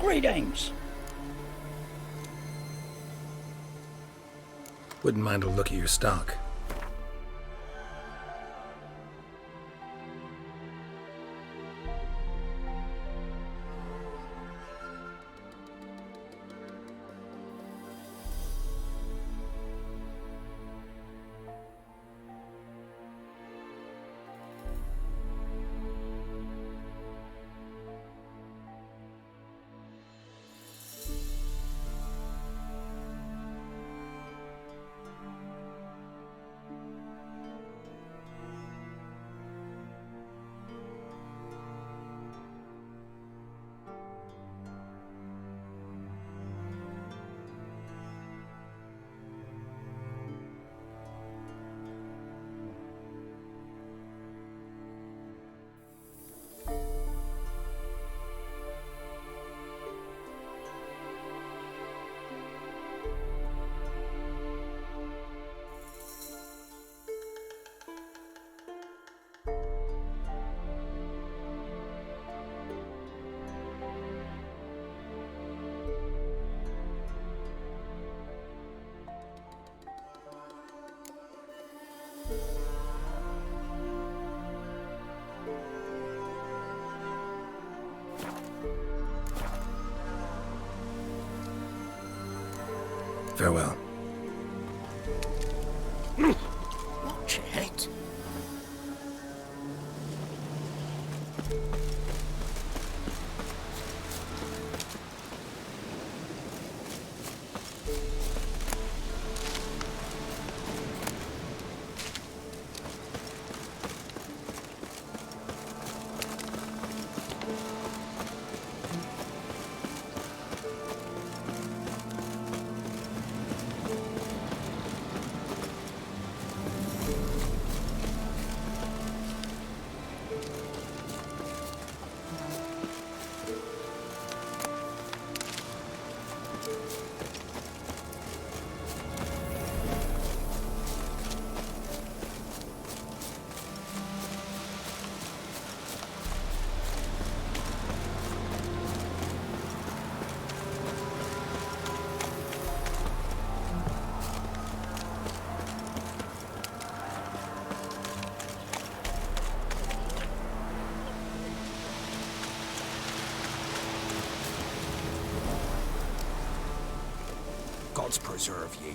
Greetings. Wouldn't mind a look at your stock. Farewell. Watch it. Gods preserve ye.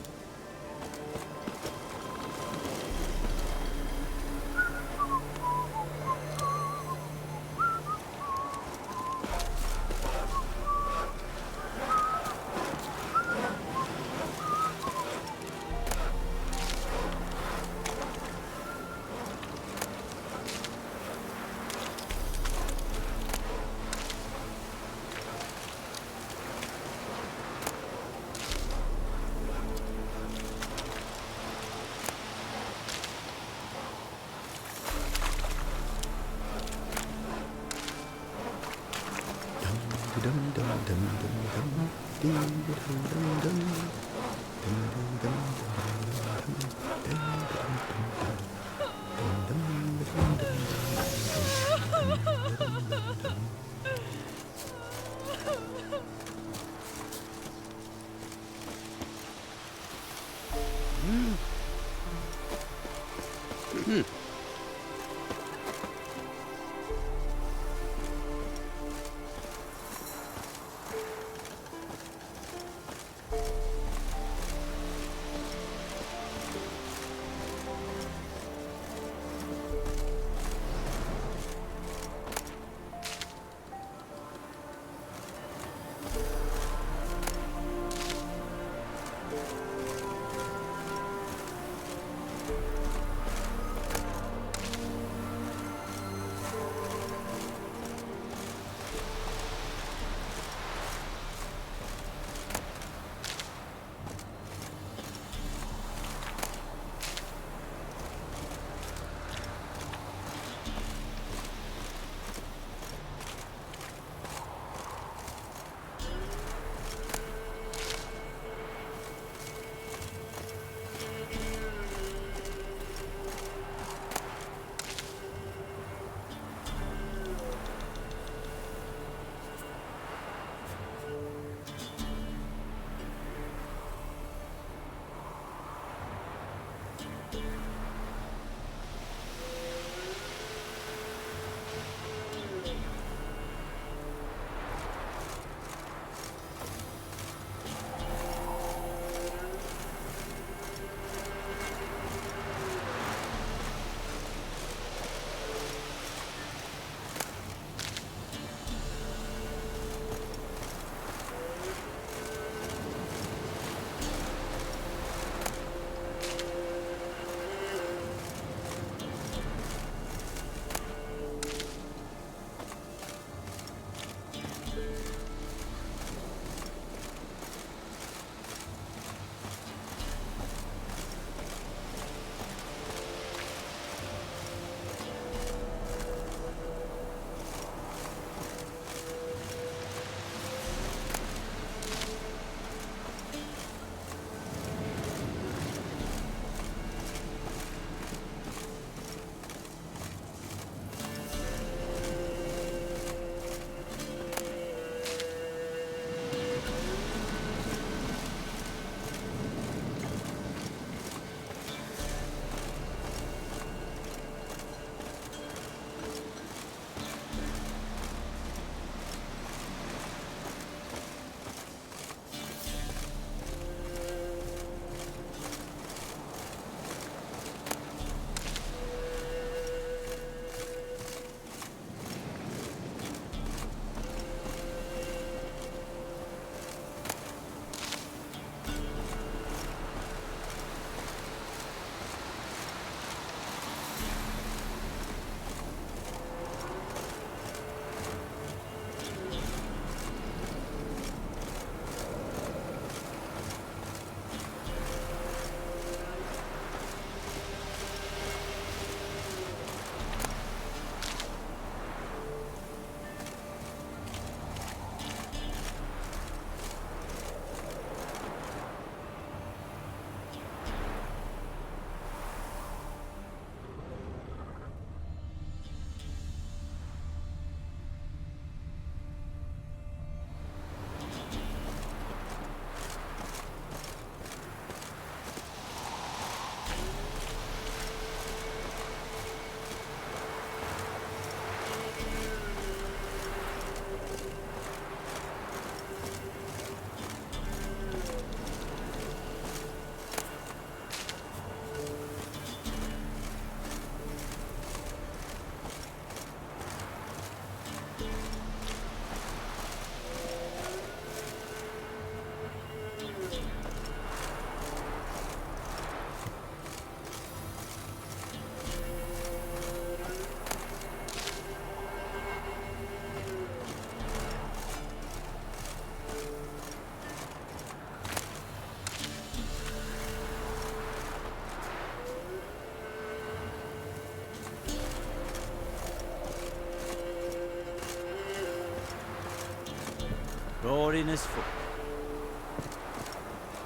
Roaring as fuck.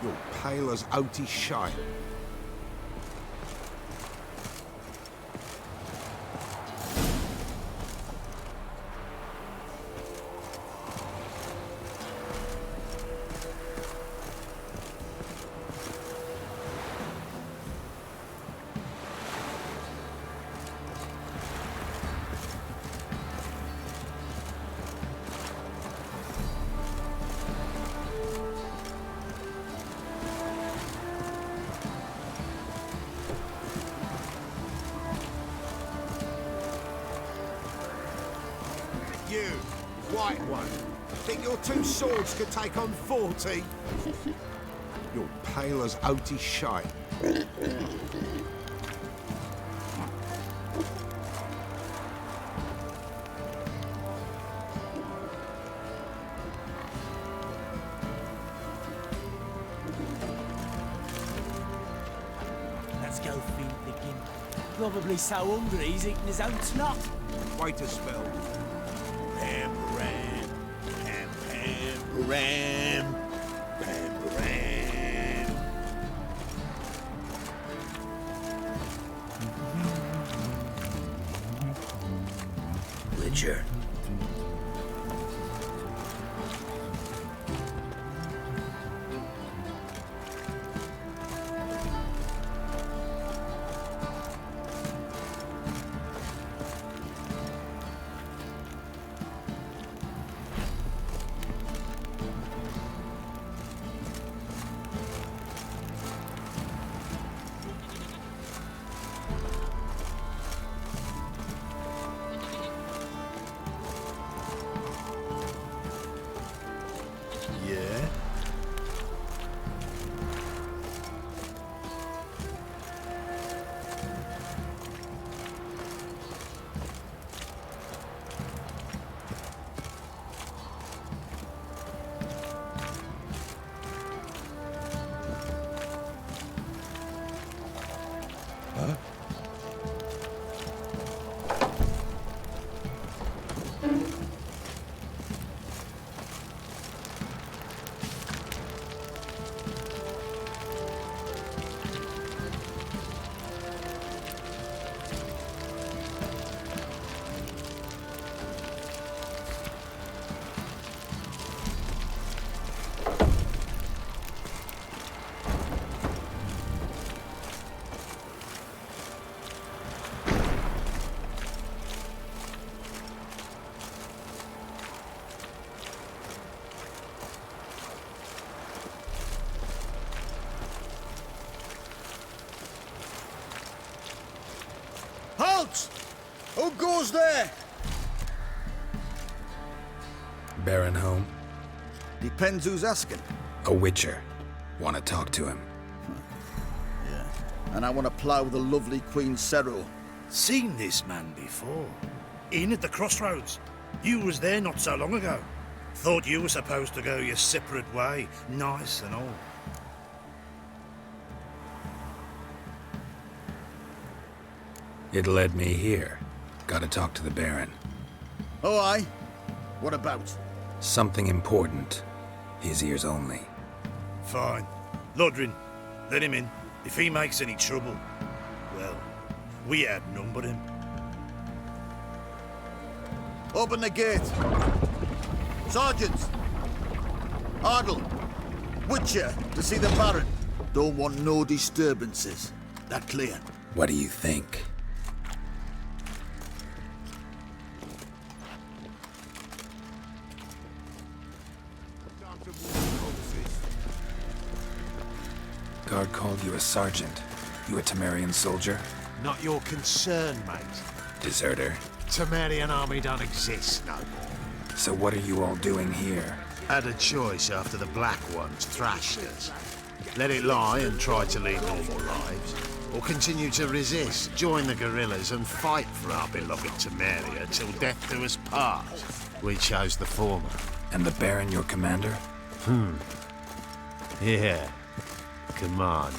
You're pale as oaty shite. You, white one, think your two swords could take on 40? You're pale as oaty shite. Let's go feed the king. Probably so hungry he's eating his own snot. Wait a spell. Ram, ram, ram, ram, ram, ram. Witcher. Who goes there? Baron home? Depends who's asking. A witcher. Want to talk to him. Yeah. And I want to plough the lovely Queen Cero. Seen this man before. In at the crossroads. You was there not so long ago. Thought you were supposed to go your separate way, nice and all. It led me here. Gotta talk to the Baron. Oh, aye? What about? Something important. His ears only. Fine. Lodrin, let him in. If he makes any trouble, well, we outnumber him. Open the gate. Sergeants! Ardle! Witcher, to see the Baron. Don't want no disturbances. That clear? What do you think? Guard called you a sergeant. You a Temerian soldier? Not your concern, mate. Deserter? Temerian army don't exist no more. So what are you all doing here? Had a choice after the Black Ones thrashed us. Let it lie and try to lead normal lives, or continue to resist, join the guerrillas and fight for our beloved Temeria till death do us part. We chose the former. And the Baron your commander? Yeah. Commander.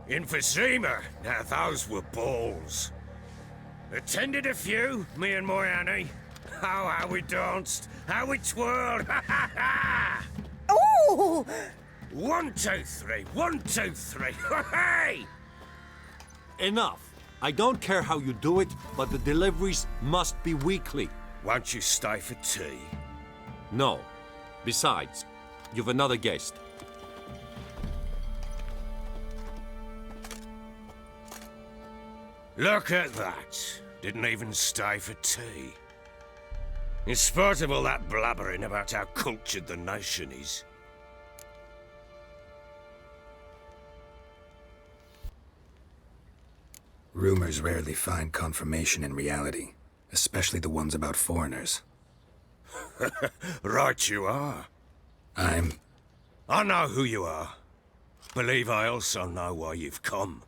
Emphysema, now those were balls. Attended a few, me and my Annie. Oh, how we danced, how we twirled, ha ha ha! Ooh! 1, 2, 3, 1, 2, 3, hey! Enough. I don't care how you do it, but the deliveries must be weekly. Won't you stay for tea? No. Besides, you've another guest. Look at that. Didn't even stay for tea. In spite of all that blabbering about how cultured the nation is. Rumors rarely find confirmation in reality, especially the ones about foreigners. Right you are. I know who you are. Believe I also know why you've come.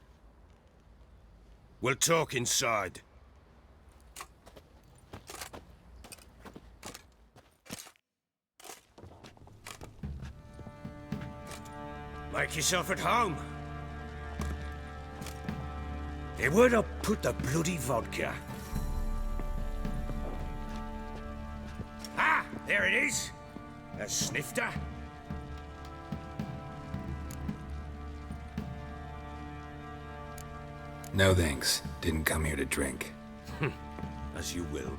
We'll talk inside. Make yourself at home. Hey, where'd I put the bloody vodka? Ah, there it is. A snifter. No thanks. Didn't come here to drink. As you will.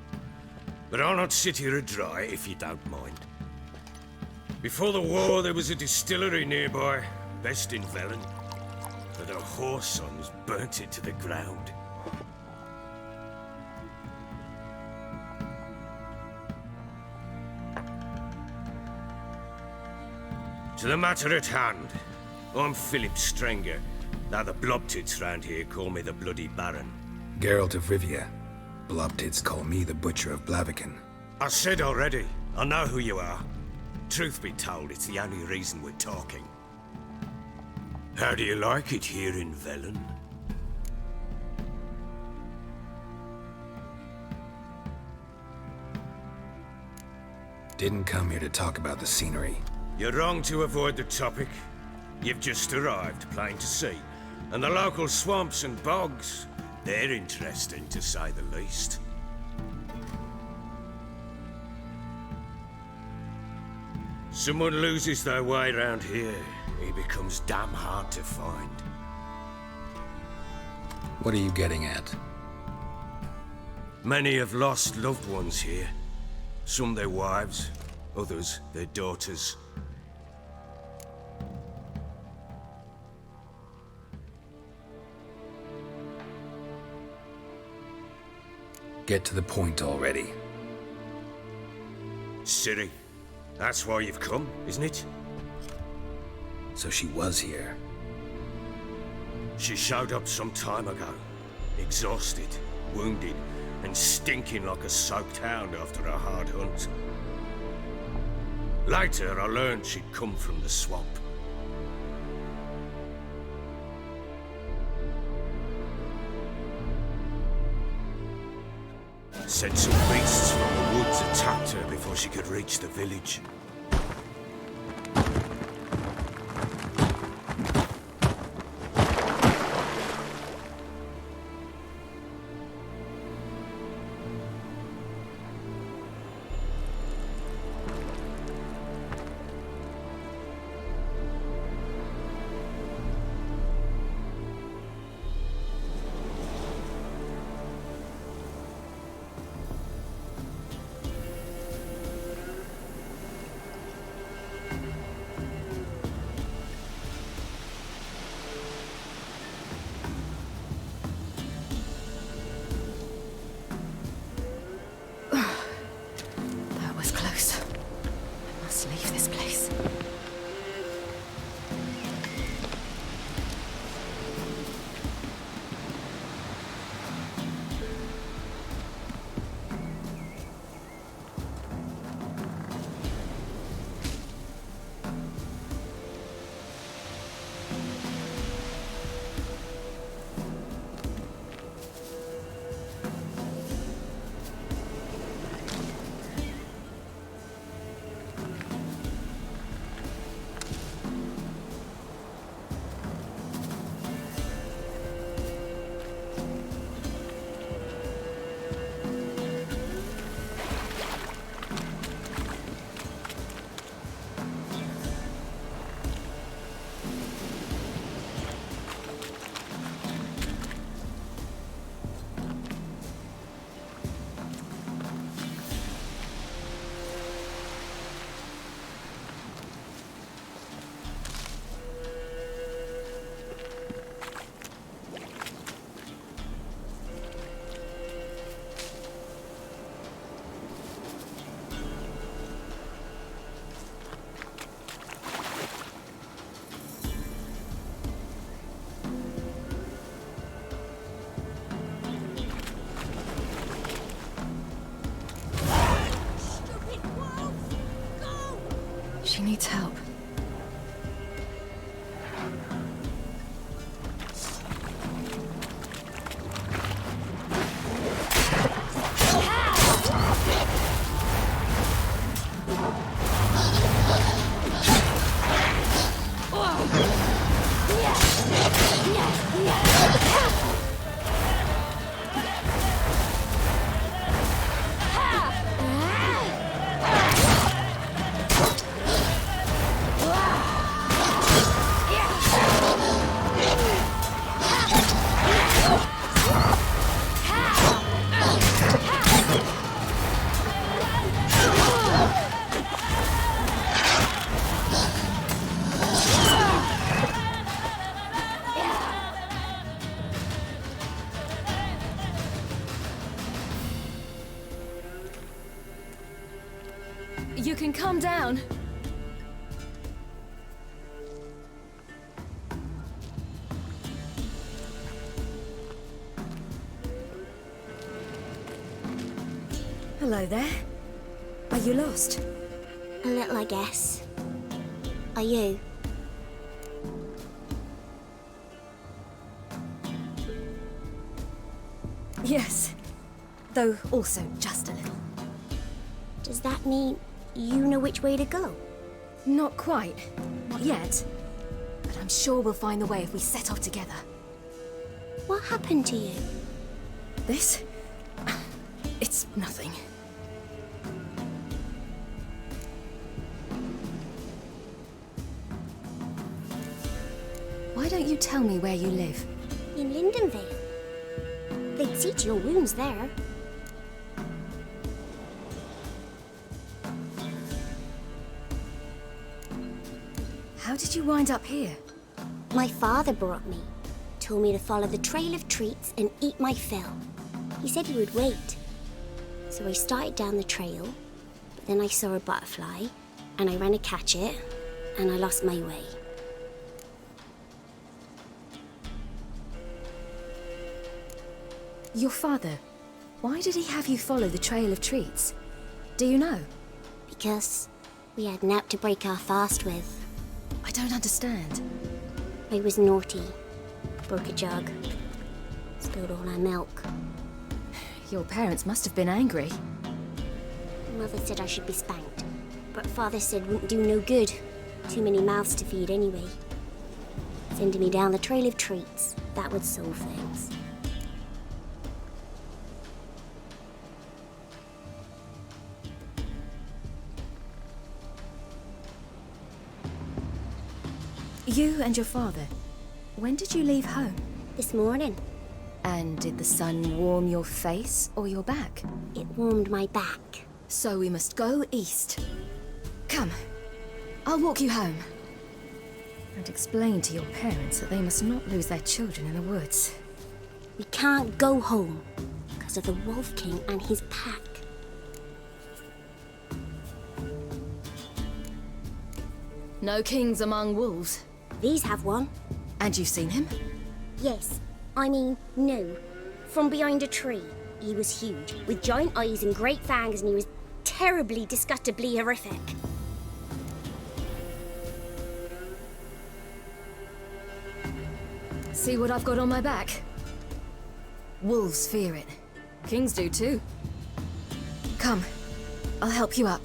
But I'll not sit here dry if you don't mind. Before the war, there was a distillery nearby, best in Velen. But our whore sons burnt it to the ground. To the matter at hand, I'm Philip Strenger. Now the blobtits round here call me the Bloody Baron. Geralt of Rivia. Blobtits call me the Butcher of Blaviken. I said already, I know who you are. Truth be told, it's the only reason we're talking. How do you like it here in Velen? Didn't come here to talk about the scenery. You're wrong to avoid the topic. You've just arrived, plain to see. And the local swamps and bogs, they're interesting to say the least. Someone loses their way around here, he becomes damn hard to find. What are you getting at? Many have lost loved ones here. Some their wives, others their daughters. Get to the point already. Ciri, that's why you've come, isn't it? So she was here. She showed up some time ago, exhausted, wounded, and stinking like a soaked hound after a hard hunt. Later, I learned she'd come from the swamp. Said some beasts from the woods attacked her before she could reach the village. She needs help. You can calm down. Hello there. Are you lost? A little, I guess. Are you? Yes. Though also just a little. Does that mean you know which way to go? Not quite. Not yet. But I'm sure we'll find the way if we set off together. What happened to you? This? It's nothing. Why don't you tell me where you live? In Lindenvale. They'd see to your wounds there. How did you wind up here? My father brought me. Told me to follow the trail of treats and eat my fill. He said he would wait. So I started down the trail, but then I saw a butterfly, and I ran to catch it, and I lost my way. Your father, why did he have you follow the trail of treats? Do you know? Because we had naught to break our fast with. I don't understand. I was naughty. Broke a jug. Spilled all our milk. Your parents must have been angry. Mother said I should be spanked, but Father said wouldn't do no good. Too many mouths to feed anyway. Sending me down the trail of treats, that would solve things. You and your father, when did you leave home? This morning. And did the sun warm your face or your back? It warmed my back. So we must go east. Come, I'll walk you home. And explain to your parents that they must not lose their children in the woods. We can't go home because of the Wolf King and his pack. No kings among wolves. These have one. And you've seen him? Yes. I mean, no. From behind a tree. He was huge, with giant eyes and great fangs, and he was terribly, disgustingly horrific. See what I've got on my back? Wolves fear it. Kings do too. Come, I'll help you up.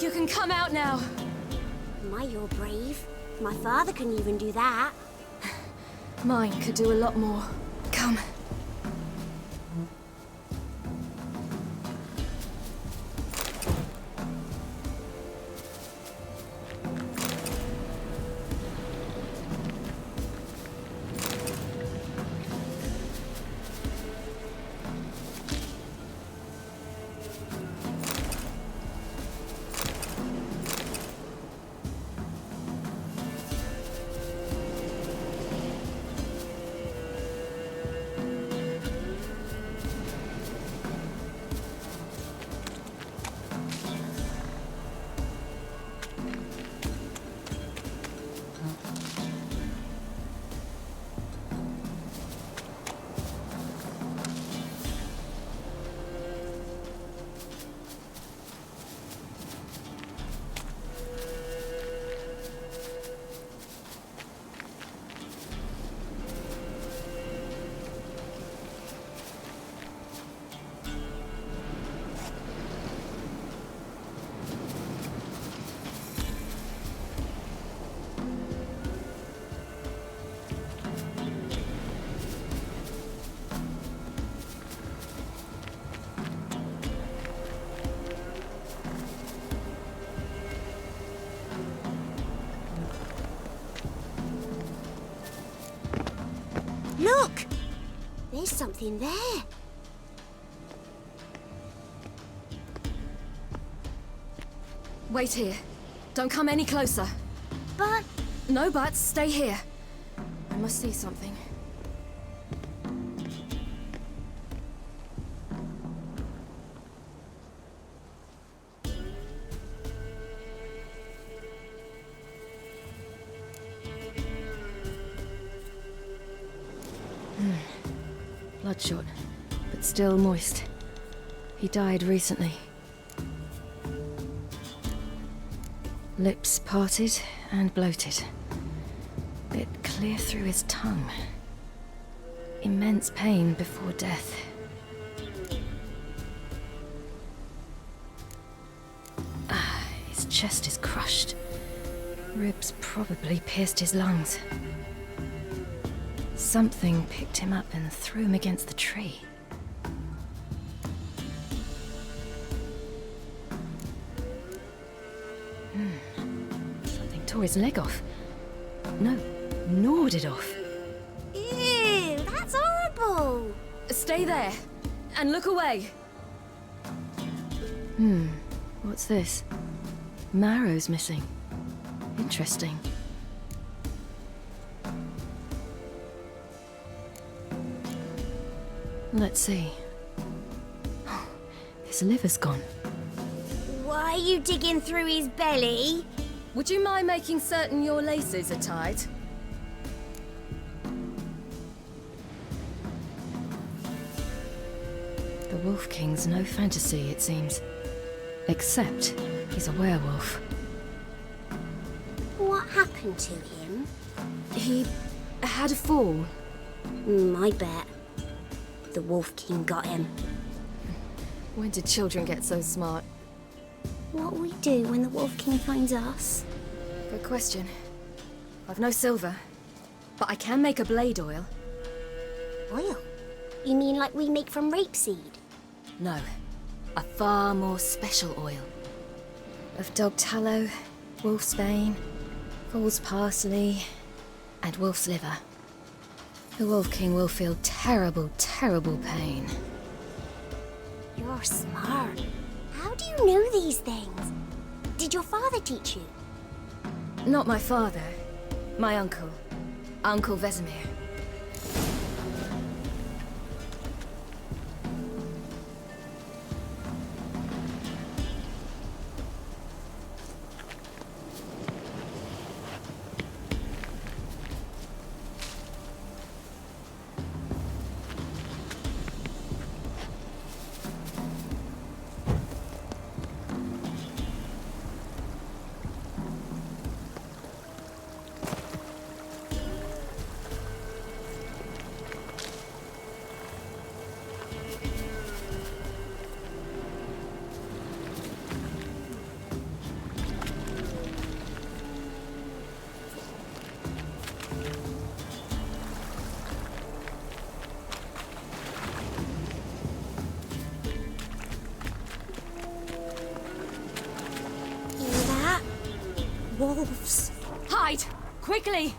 You can come out now. My, you're brave. My father couldn't even do that. Mine could do a lot more. Come. something there. Wait here. Don't come any closer. But... No buts. Stay here. I must see something. Bloodshot, but still moist. He died recently. Lips parted and bloated. Bit clear through his tongue. Immense pain before death. His chest is crushed. Ribs probably pierced his lungs. Something picked him up and threw him against the tree. Something tore his leg off. No, gnawed it off. Ew, that's horrible! Stay there, and look away. What's this? Marrow's missing. Interesting. Let's see. His liver's gone. Why are you digging through his belly? Would you mind making certain your laces are tied? The Wolf King's no fantasy, it seems. Except he's a werewolf. What happened to him? He had a fall. I bet. The Wolf King got him. When did children get so smart? What'll we do when the Wolf King finds us? Good question. I've no silver, but I can make a blade oil. Oil? You mean like we make from rapeseed? No, a far more special oil. Of dog tallow, wolf's bane, foal's parsley, and wolf's liver. The Wolf King will feel terrible, terrible pain. You're smart. How do you know these things? Did your father teach you? Not my father. My uncle. Uncle Vesemir. Wolves. Hide! Quickly!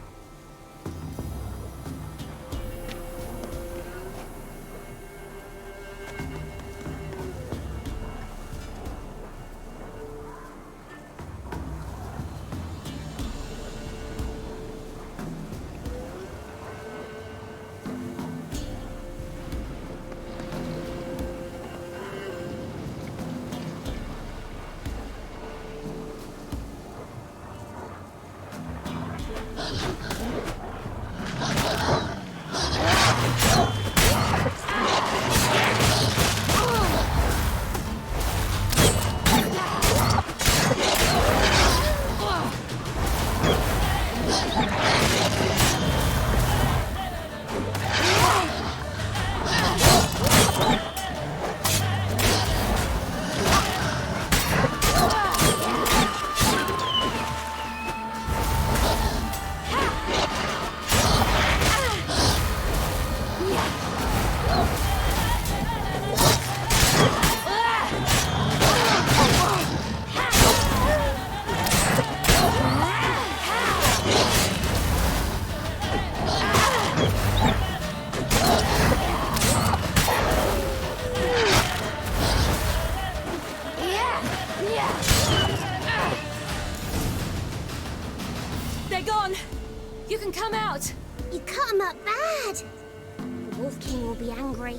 will be angry.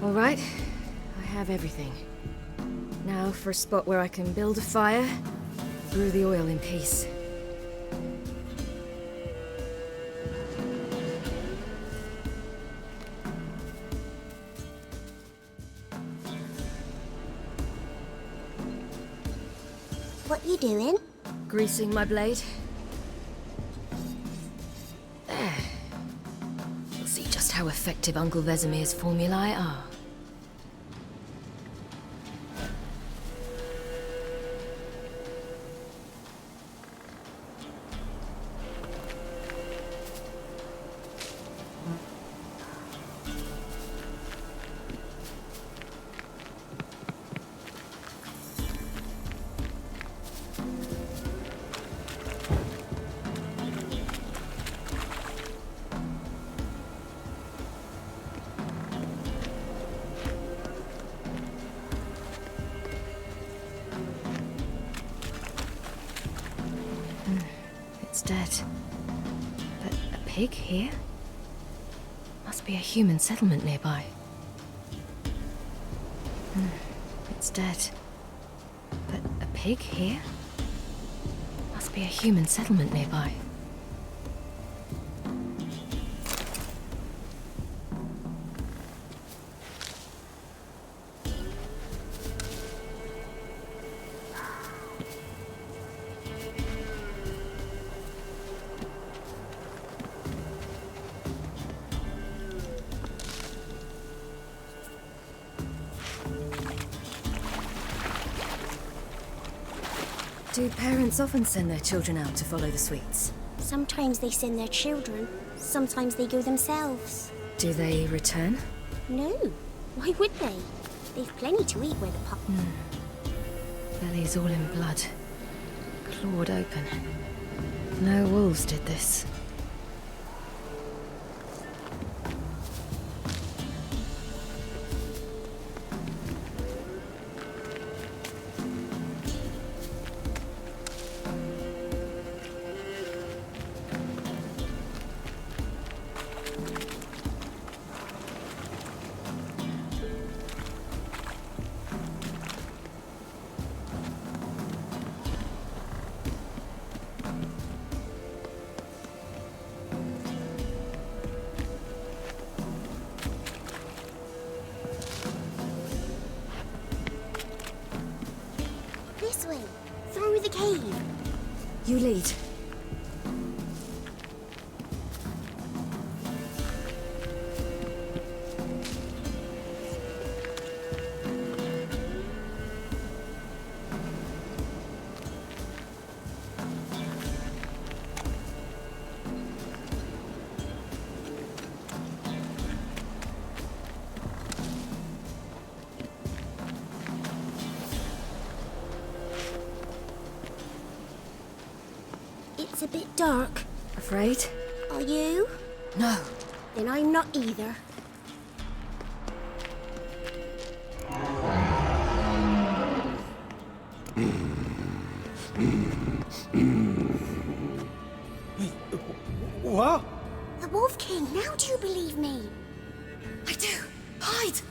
All right, I have everything. Now for a spot where I can build a fire, brew the oil in peace. What you doing? Greasing my blade. There. We'll see just how effective Uncle Vesemir's formulae are. It's dead. But a pig here? Must be a human settlement nearby. It's dead. But a pig here? Must be a human settlement nearby. Do parents often send their children out to follow the sweets? Sometimes they send their children, sometimes they go themselves. Do they return? No, why would they? They've plenty to eat where the pup... Bellies all in blood. Clawed open. No wolves did this. This way, through the cave. You lead. It's a bit dark. Afraid? Are you? No. Then I'm not either. What? The Wolf King, now do you believe me? I do. Hide!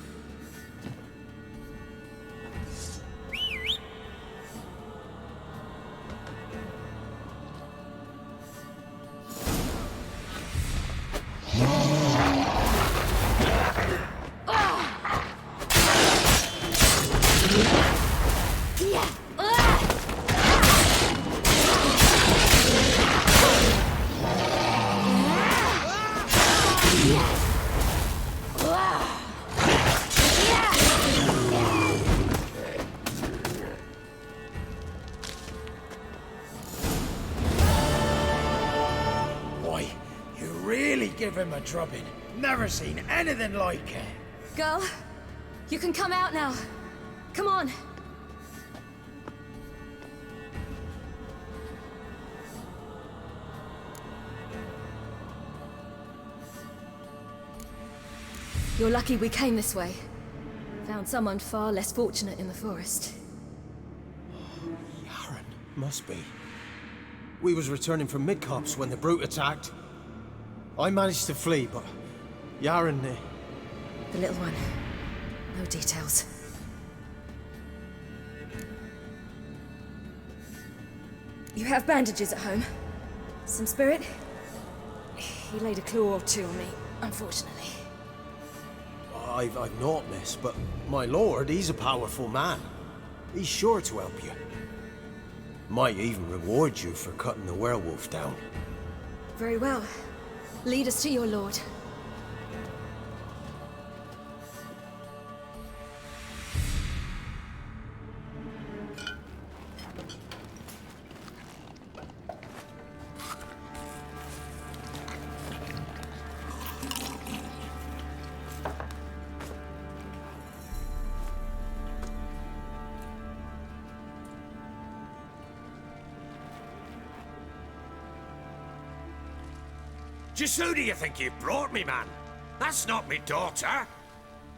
Boy, you really give him a drubbing. Never seen anything like it. Girl, you can come out now. Come on. You're lucky we came this way. Found someone far less fortunate in the forest. Yaren, must be. We was returning from Midcops when the brute attacked. I managed to flee, but Yaren... The little one. No details. You have bandages at home? Some spirit? He laid a claw or two on me, unfortunately. I've naught, miss, but my lord, he's a powerful man. He's sure to help you. Might even reward you for cutting the werewolf down. Very well. Lead us to your lord. Just who do you think you brought me, man? That's not me daughter.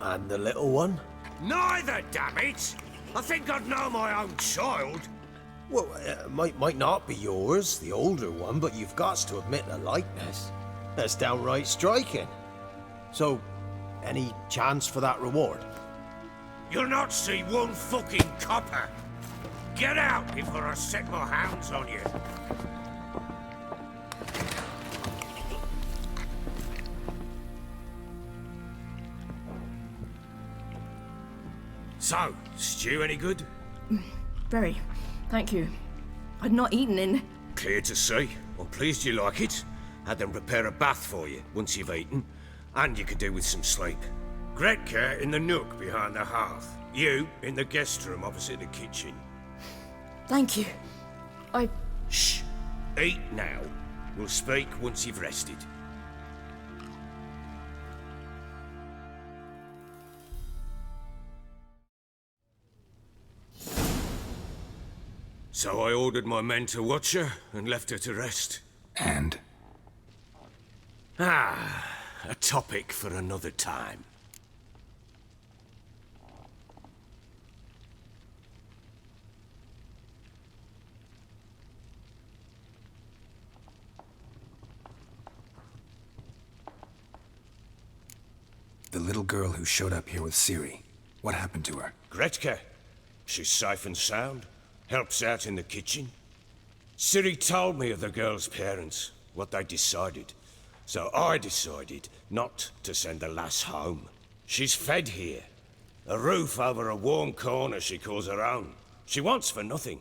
And the little one? Neither, damn it! I think I'd know my own child. Well, might not be yours, the older one, but you've got to admit a likeness. That's downright striking. So, any chance for that reward? You'll not see one fucking copper. Get out before I set my hounds on you. So, stew any good? Very. Thank you. I'd not eaten in... Clear to see. I'm pleased you like it. Had them prepare a bath for you once you've eaten. And you could do with some sleep. Gretka in the nook behind the hearth. You in the guest room opposite the kitchen. Thank you. Shh. Eat now. We'll speak once you've rested. So I ordered my men to watch her and left her to rest. And? A topic for another time. The little girl who showed up here with Ciri. What happened to her? Gretka. She's safe and sound. Helps out in the kitchen. Ciri told me of the girl's parents, what they decided. So I decided not to send the lass home. She's fed here. A roof over a warm corner she calls her own. She wants for nothing.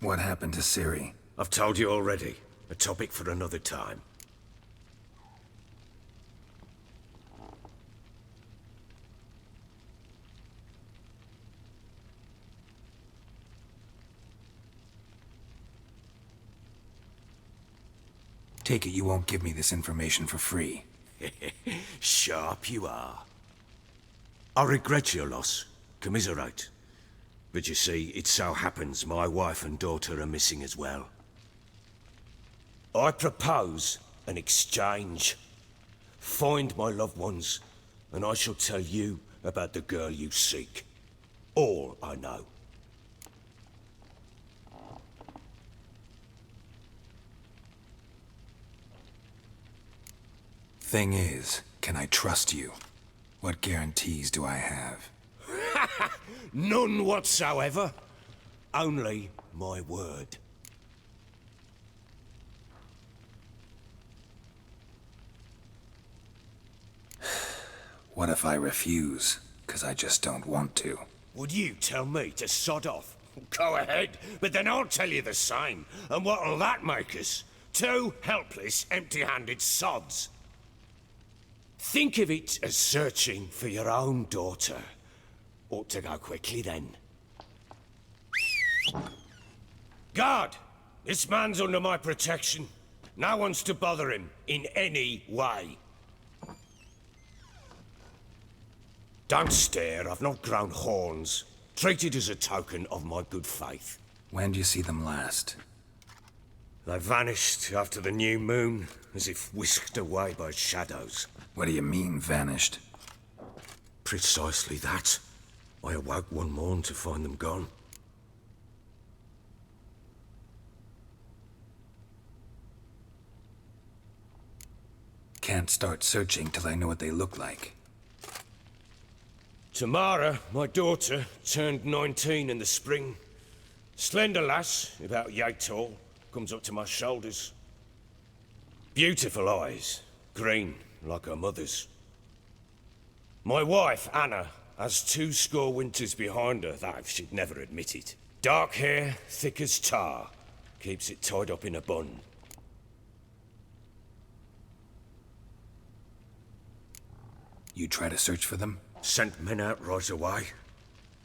What happened to Ciri? I've told you already. A topic for another time. Take it you won't give me this information for free. Sharp you are. I regret your loss. Commiserate. But you see, it so happens my wife and daughter are missing as well. I propose an exchange. Find my loved ones, and I shall tell you about the girl you seek. All I know. Thing is, can I trust you? What guarantees do I have? None whatsoever. Only my word. What if I refuse? 'Cause I just don't want to. Would you tell me to sod off? Go ahead, but then I'll tell you the same. And what'll that make us? Two helpless, empty-handed sods. Think of it as searching for your own daughter. Ought to go quickly, then. Guard! This man's under my protection. No one's to bother him in any way. Don't stare, I've not grown horns. Treat it as a token of my good faith. When did you see them last? They vanished after the new moon, as if whisked away by shadows. What do you mean, vanished? Precisely that. I awoke one morn to find them gone. Can't start searching till I know what they look like. Tamara, my daughter, turned 19 in the spring. Slender lass, about yay tall, comes up to my shoulders. Beautiful eyes, green like her mother's. My wife, Anna, has 20 winters behind her, though she'd never admit it. Dark hair, thick as tar, keeps it tied up in a bun. You try to search for them? Sent men out right away,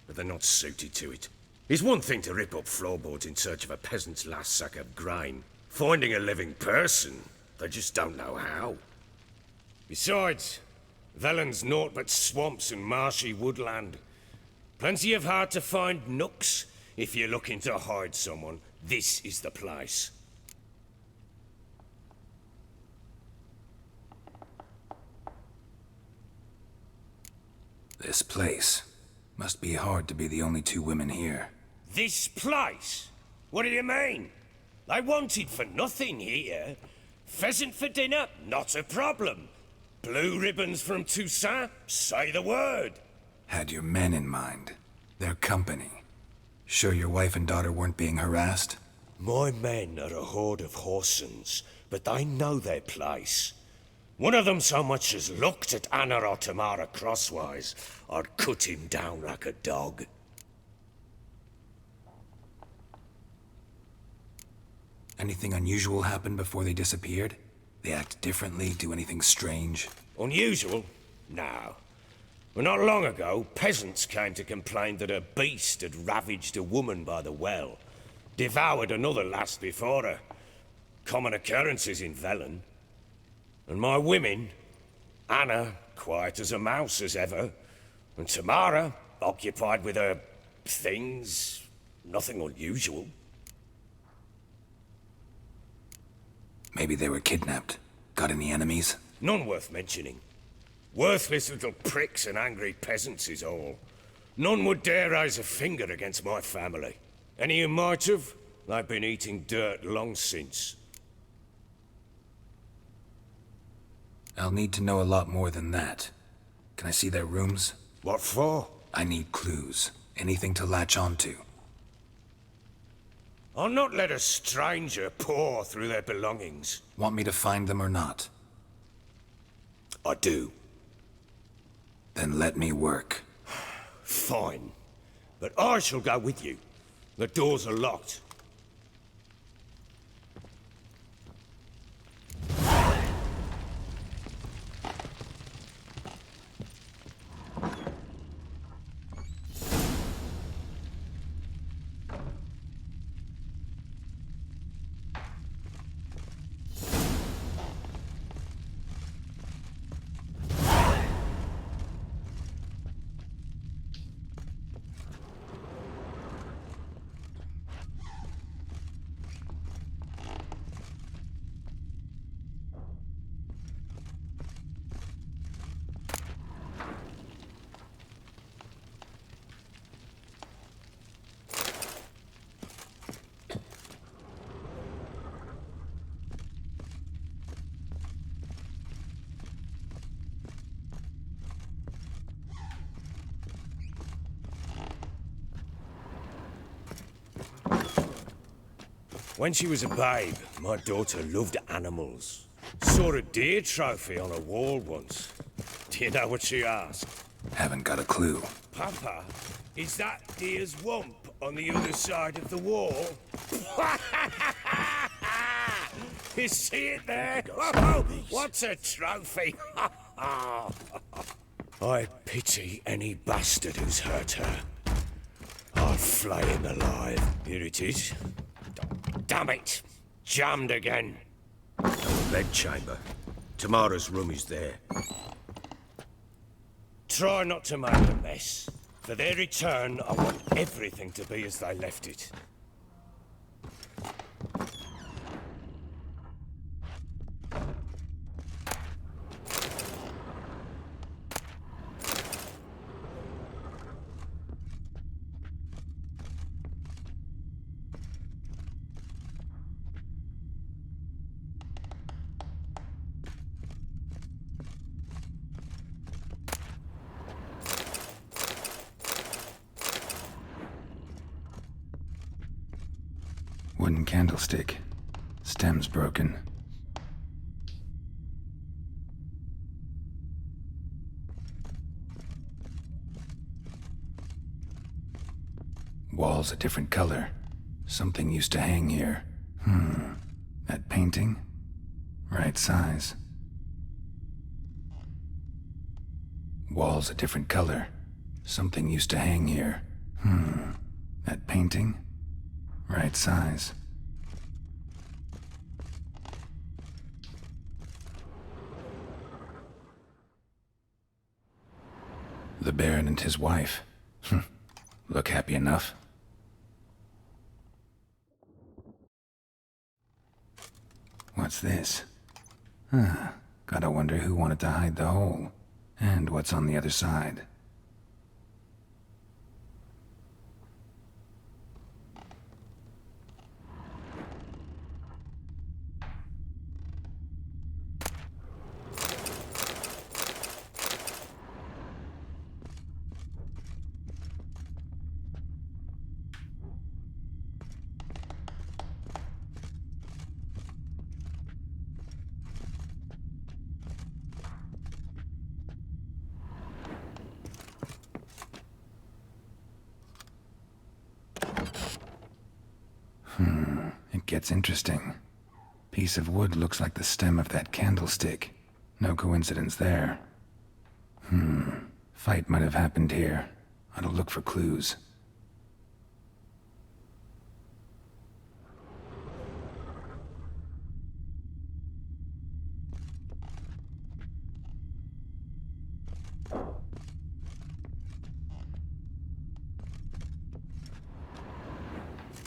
but they're not suited to it. It's one thing to rip up floorboards in search of a peasant's last sack of grain. Finding a living person, they just don't know how. Besides, Velen's naught but swamps and marshy woodland. Plenty of hard-to-find nooks. If you're looking to hide someone, this is the place. This place. Must be hard to be the only 2 women here. This place? What do you mean? I wanted for nothing here. Pheasant for dinner? Not a problem. Blue ribbons from Toussaint? Say the word. Had your men in mind. Their company. Sure your wife and daughter weren't being harassed? My men are a horde of whoresons, but they know their place. One of them so much as looked at Anna or Tamara crosswise, I'd cut him down like a dog. Anything unusual happen before they disappeared? They act differently, do anything strange? Unusual? No. Well, not long ago, peasants came to complain that a beast had ravaged a woman by the well. Devoured another lass before her. Common occurrences in Velen. And my women, Anna, quiet as a mouse as ever, and Tamara, occupied with her things, nothing unusual. Maybe they were kidnapped. Got any enemies? None worth mentioning. Worthless little pricks and angry peasants is all. None would dare raise a finger against my family. Any who might have, they've been eating dirt long since. I'll need to know a lot more than that. Can I see their rooms? What for? I need clues. Anything to latch onto. I'll not let a stranger pore through their belongings. Want me to find them or not? I do. Then let me work. Fine. But I shall go with you. The doors are locked. When she was a babe, my daughter loved animals. Saw a deer trophy on a wall once. Do you know what she asked? Haven't got a clue. Papa, is that deer's wump on the other side of the wall? You see it there? Oh, what's a trophy? I pity any bastard who's hurt her. I'll flay him alive. Here it is. Damn it! Jammed again. Our bedchamber. Tamara's room is there. try not to make a mess. For their return, I want everything to be as they left it. Wooden candlestick. Stem's broken. Walls a different color. Something used to hang here. That painting? Right size. Walls a different color. Something used to hang here. That painting? Right size. The Baron and his wife. Look happy enough. What's this? Gotta wonder who wanted to hide the hole. And what's on the other side. It gets interesting. Piece of wood looks like the stem of that candlestick. No coincidence there. Fight might have happened here. Ought to look for clues.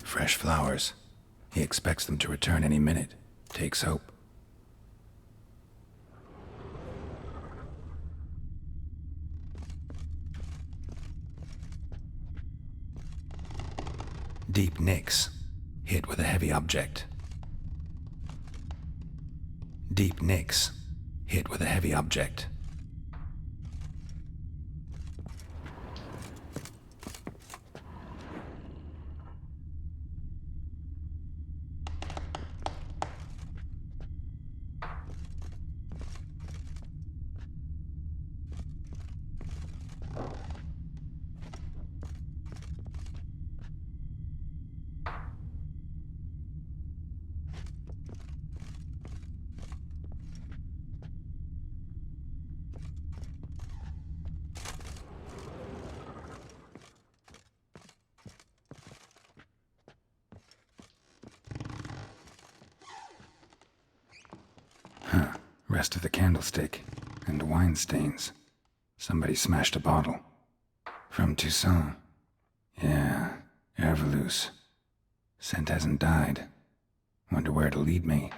Fresh flowers. He expects them to return any minute. Takes hope. Deep nicks. Hit with a heavy object. Deep nicks. Hit with a heavy object. Rest of the candlestick, and wine stains. Somebody smashed a bottle. From Toussaint. Yeah, Herveloos. Scent hasn't died. Wonder where it'll lead me.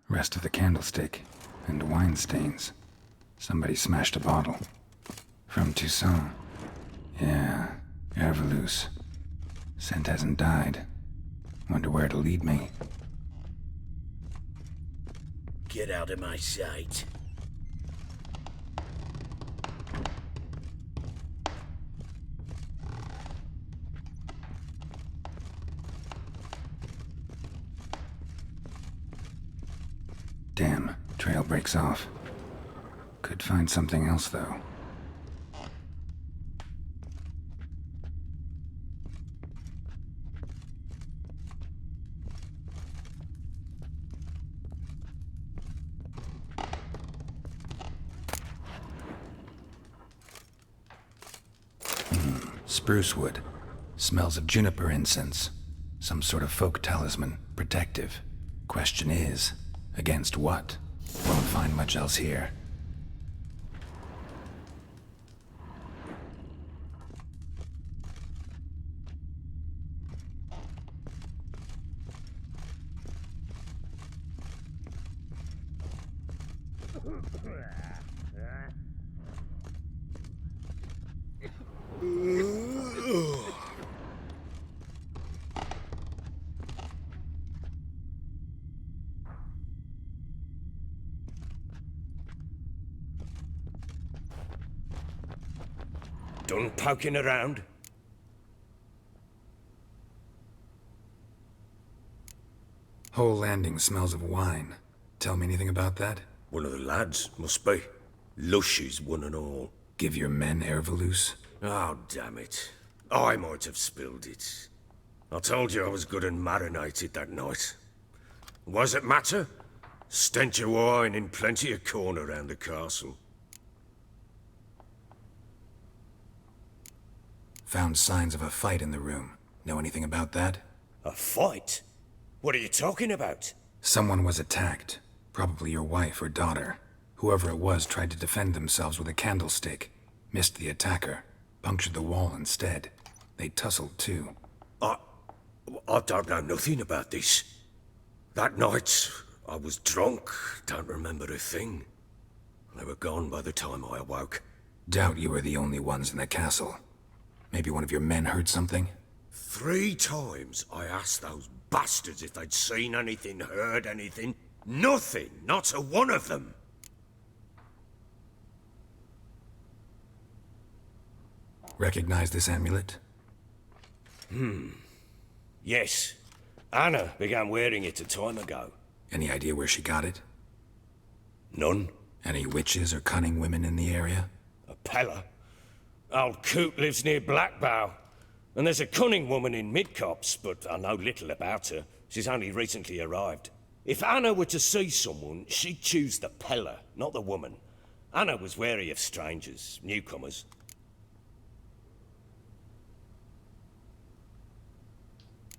Rest of the candlestick, and wine stains. Somebody smashed a bottle. From Toussaint. Yeah, Herveloos. Scent hasn't died. Wonder where it'll lead me. Get out of my sight. Damn, trail breaks off. Could find something else, though. Spruce wood. Smells of juniper incense. Some sort of folk talisman. Protective. Question is, against what? Won't find much else here. Done poking around? Whole landing smells of wine. Tell me anything about that? One of the lads, must be. Lushes, one and all. Give your men Ervelus? Oh, damn it. I might have spilled it. I told you I was good and marinated that night. Was it matter? Stench of wine in plenty of corn around the castle. Found signs of a fight in the room. Know anything about that? A fight? What are you talking about? Someone was attacked. Probably your wife or daughter. Whoever it was tried to defend themselves with a candlestick. Missed the attacker. Punctured the wall instead. They tussled too. I don't know nothing about this. That night, I was drunk. Don't remember a thing. They were gone by the time I awoke. Doubt you were the only ones in the castle. Maybe one of your men heard something? 3 times I asked those bastards if they'd seen anything, heard anything. Nothing, not a one of them. Recognize this amulet? Yes. Anna began wearing it a time ago. Any idea where she got it? None. Any witches or cunning women in the area? A Pella. Old Coot lives near Blackbow. And there's a cunning woman in Midcopse, but I know little about her. She's only recently arrived. If Anna were to see someone, she'd choose the Pella, not the woman. Anna was wary of strangers, newcomers.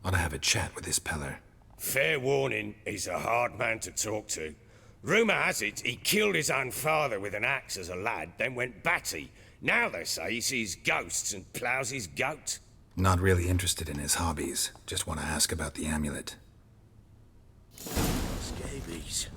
Ought to have a chat with this Peller. Fair warning, he's a hard man to talk to. Rumour has it he killed his own father with an axe as a lad, then went batty. Now they say he sees ghosts and ploughs his goat. Not really interested in his hobbies. Just want to ask about the amulet. Scabies.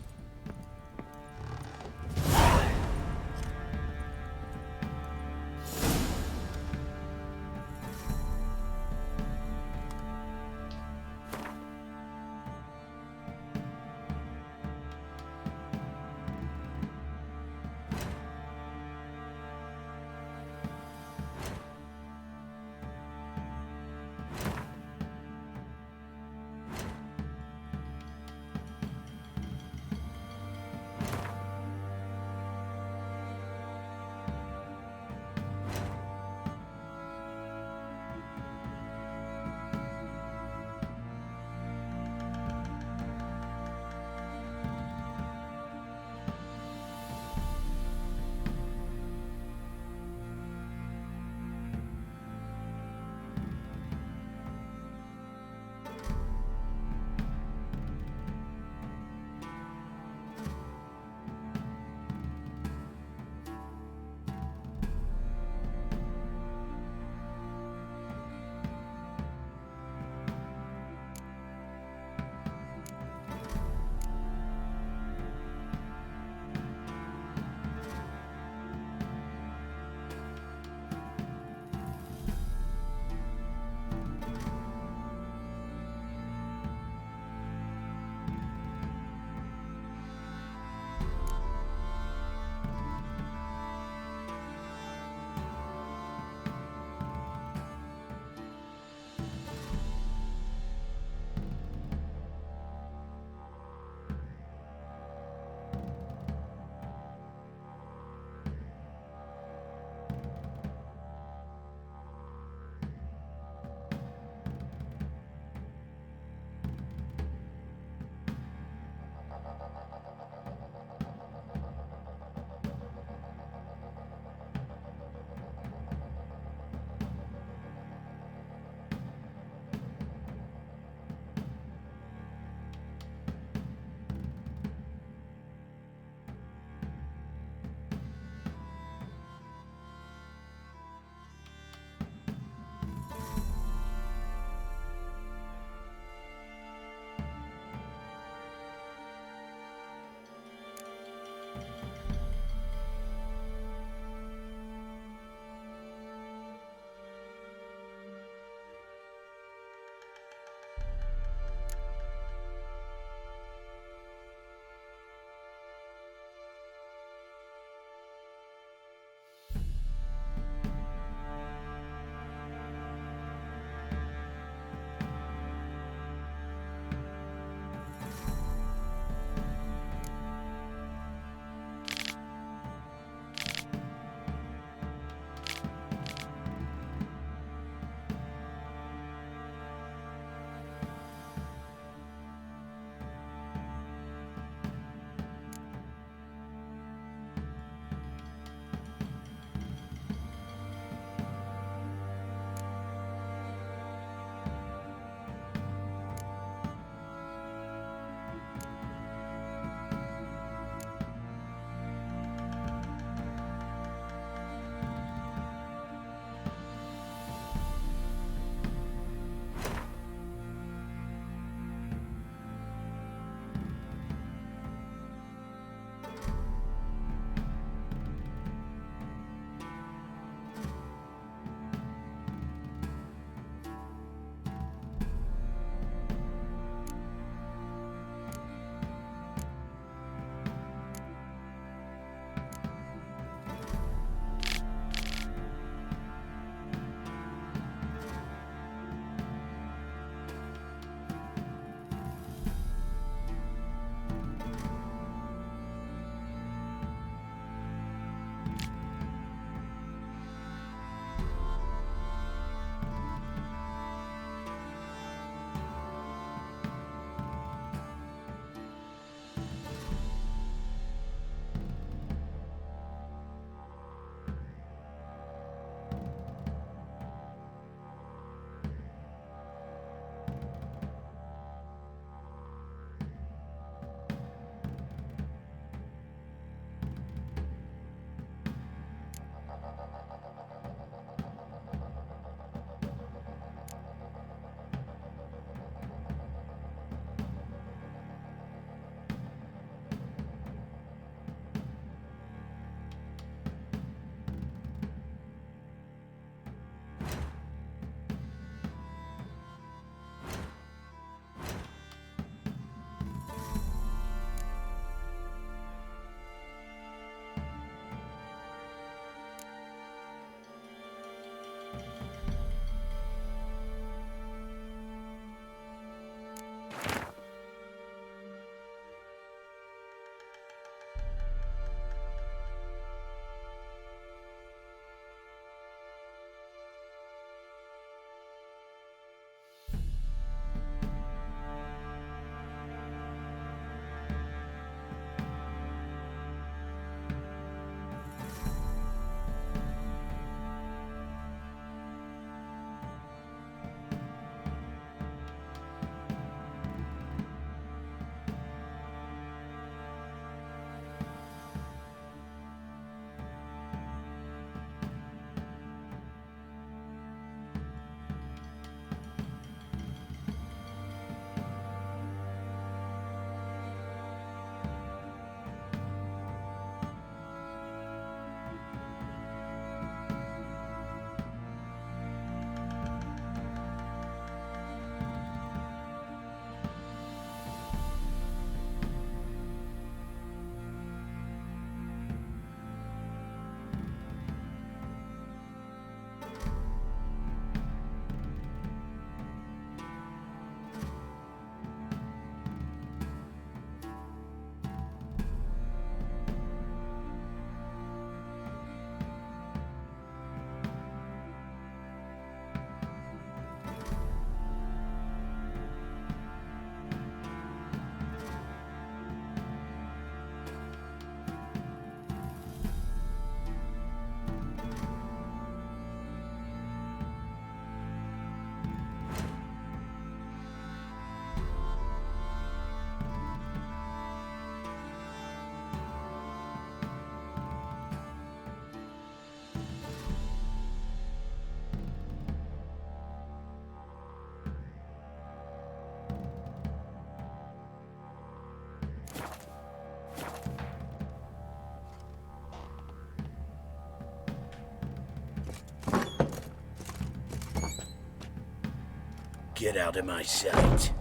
Get out of my sight.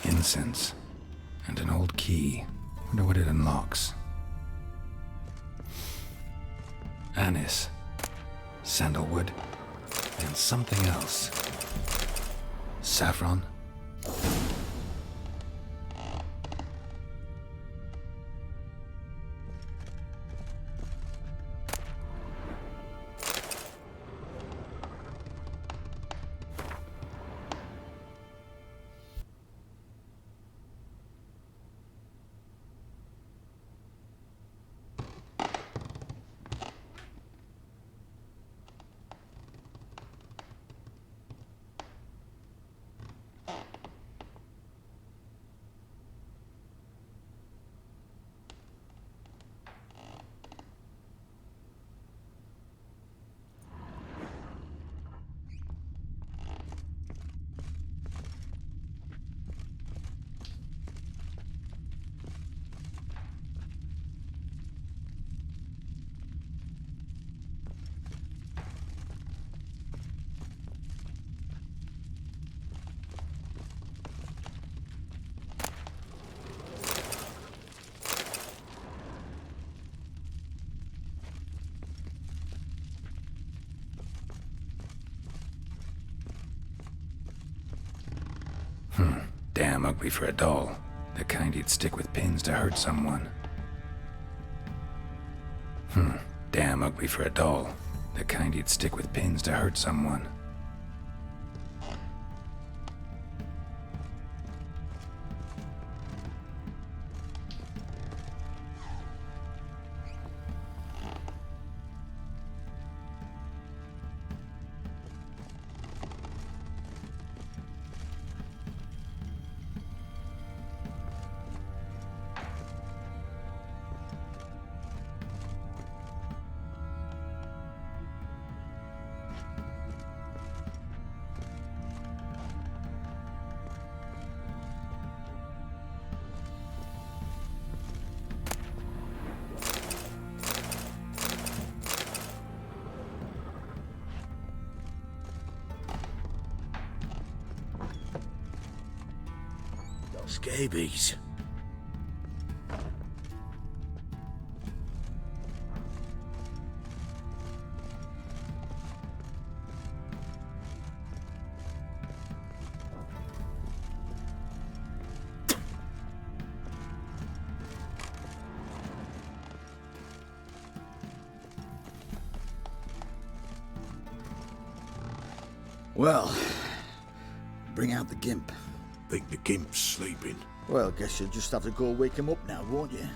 Incense. And an old key. Wonder what it unlocks. Anise. Sandalwood. And something else. Saffron. Damn ugly for a doll. The kind you'd stick with pins to hurt someone. Damn ugly for a doll. The kind you'd stick with pins to hurt someone. Scabies. Well, bring out the gimp. Think the gimp's sleeping. Well, guess you'll just have to go wake him up now, won't you?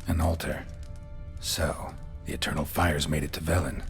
An altar. So, the eternal fires made it to Velen.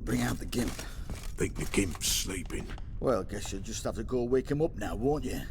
bring out the gimp. Think the gimp's sleeping. Well, guess you'll just have to go wake him up now, won't you?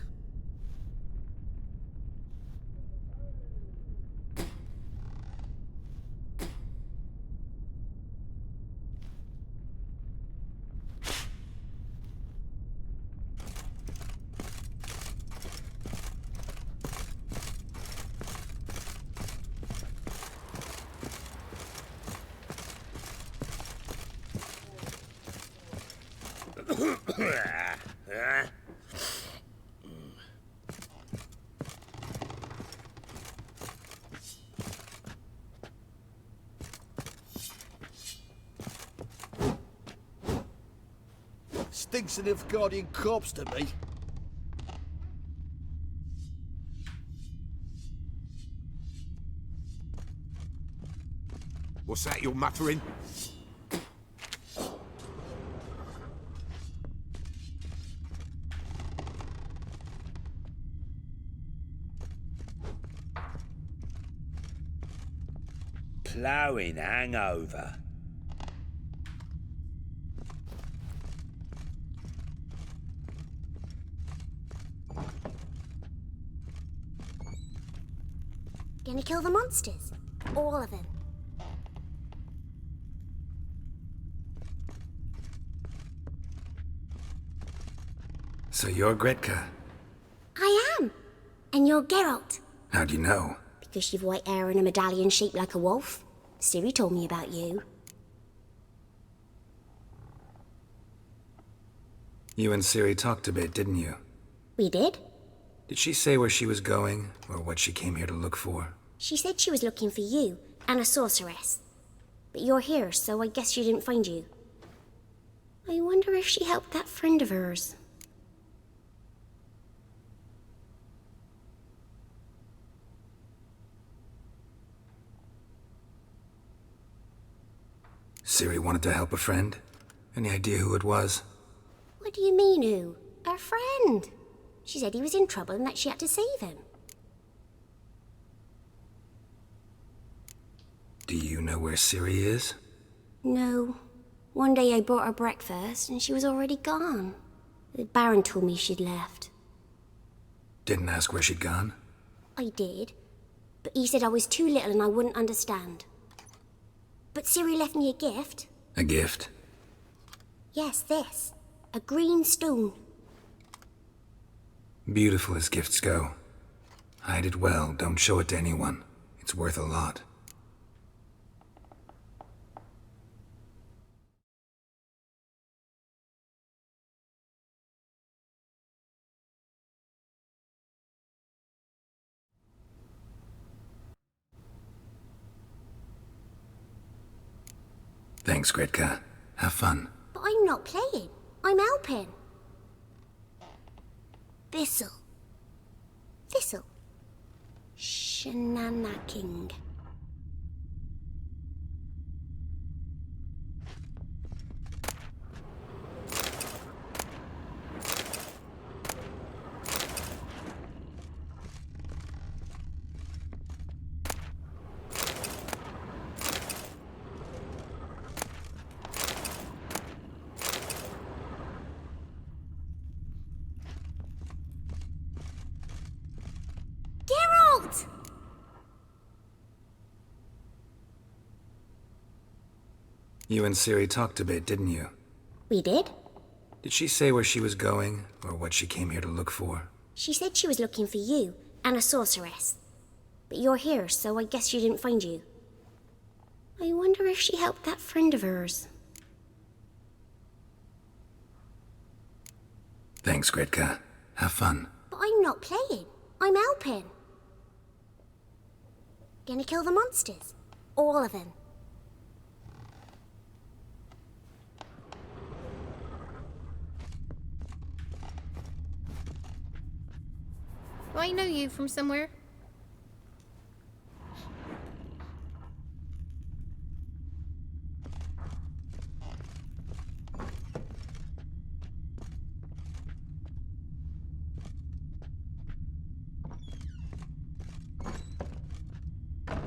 Stinks of Nilfgaardian corpse to me. What's that you're muttering? Ploughing hangover. Gonna kill the monsters? All of them. So you're Gretka? I am. And you're Geralt. How'd you know? Because you've white hair and a medallion shaped like a wolf. Ciri told me about you. You and Ciri talked a bit, didn't you? We did. Did she say where she was going, or what she came here to look for? She said she was looking for you and a sorceress. But you're here, so I guess she didn't find you. I wonder if she helped that friend of hers. Ciri wanted to help a friend? Any idea who it was? What do you mean, who? Her friend. She said he was in trouble and that she had to save him. Do you know where Ciri is? No. One day I brought her breakfast and she was already gone. The Baron told me she'd left. Didn't ask where she'd gone? I did. But he said I was too little and I wouldn't understand. But Ciri left me a gift. A gift? Yes, this. A green stone. Beautiful as gifts go. Hide it well, don't show it to anyone. It's worth a lot. Thanks, Gretka. Have fun. But I'm not playing. I'm helping. Thistle. Thistle. Shenanaking. You and Ciri talked a bit, didn't you? We did. Did she say where she was going, or what she came here to look for? She said she was looking for you and a sorceress. But you're here, so I guess she didn't find you. I wonder if she helped that friend of hers. Thanks, Gretka. Have fun. But I'm not playing. I'm helping. Gonna kill the monsters. All of them. Do I know you from somewhere?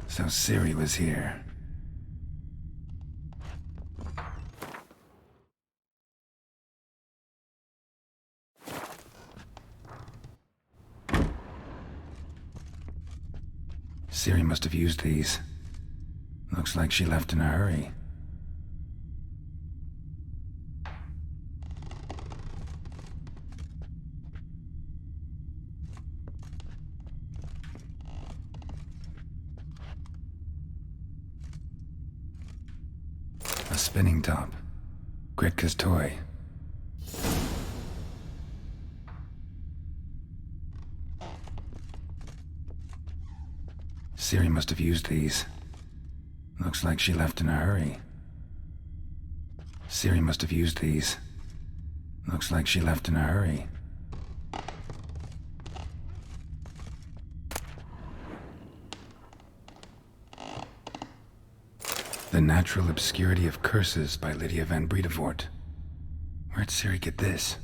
So Ciri was here. Ciri must have used these. Looks like she left in a hurry. A spinning top. Gretka's toy. Ciri must have used these. Looks like she left in a hurry. Ciri must have used these. Looks like she left in a hurry. The Natural Obscurity of Curses by Lydia van Bredevoort. Where'd Ciri get this?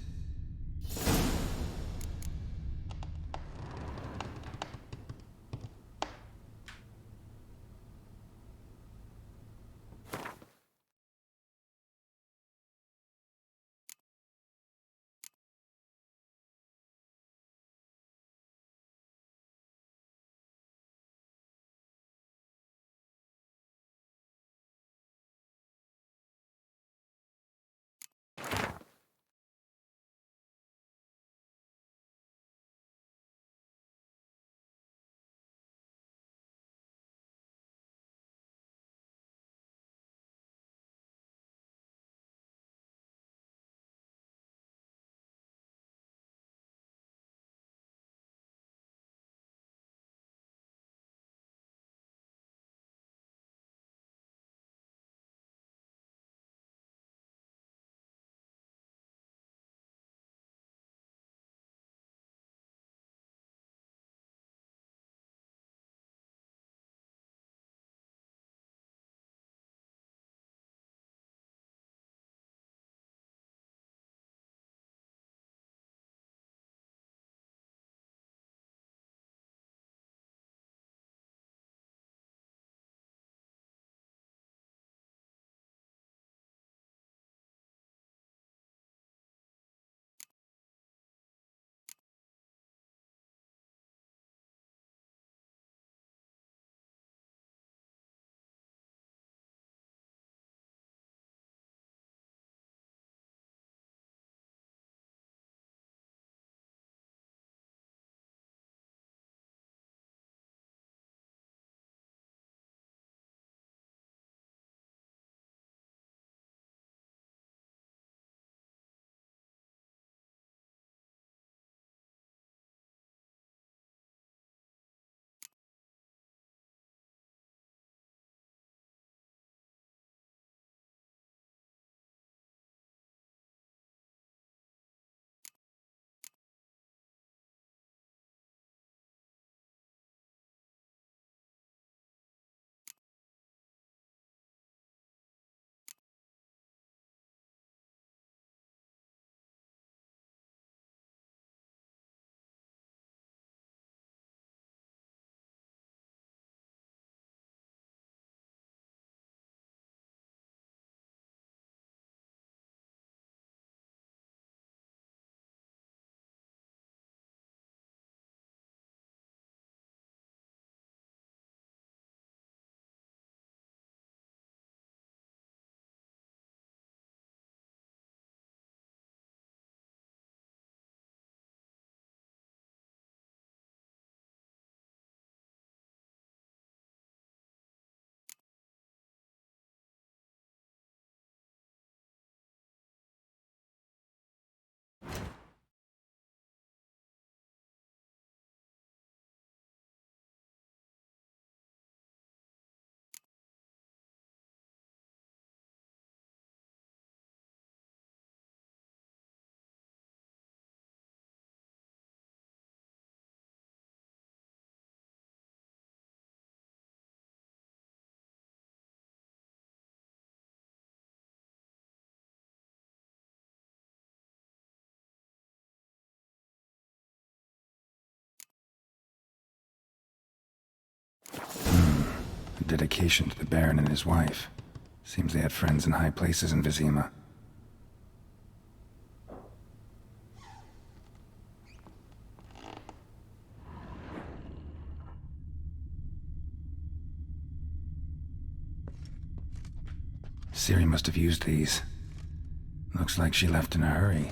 A dedication to the Baron and his wife. Seems they had friends in high places in Vizima. Ciri must have used these. Looks like she left in a hurry.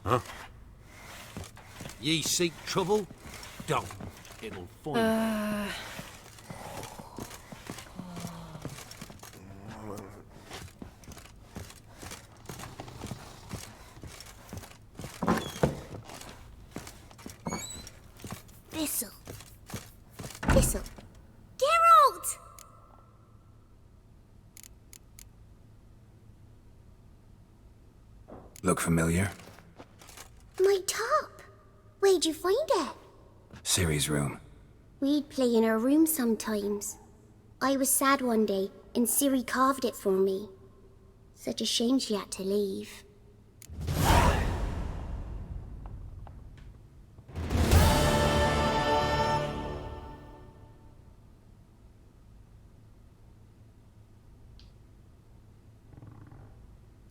Huh? Ye seek trouble? Don't. It'll find you. Thistle. Thistle. Geralt! Look familiar? My top. Where'd you find it? Ciri's room. We'd play in her room sometimes. I was sad one day, and Ciri carved it for me. Such a shame she had to leave.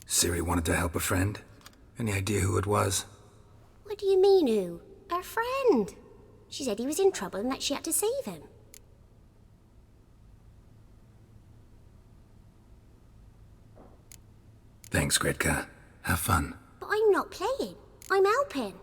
Ciri wanted to help a friend? Any idea who it was? What do you mean, who? Her friend. She said he was in trouble and that she had to save him. Thanks, Gretka. Have fun. But I'm not playing. I'm helping.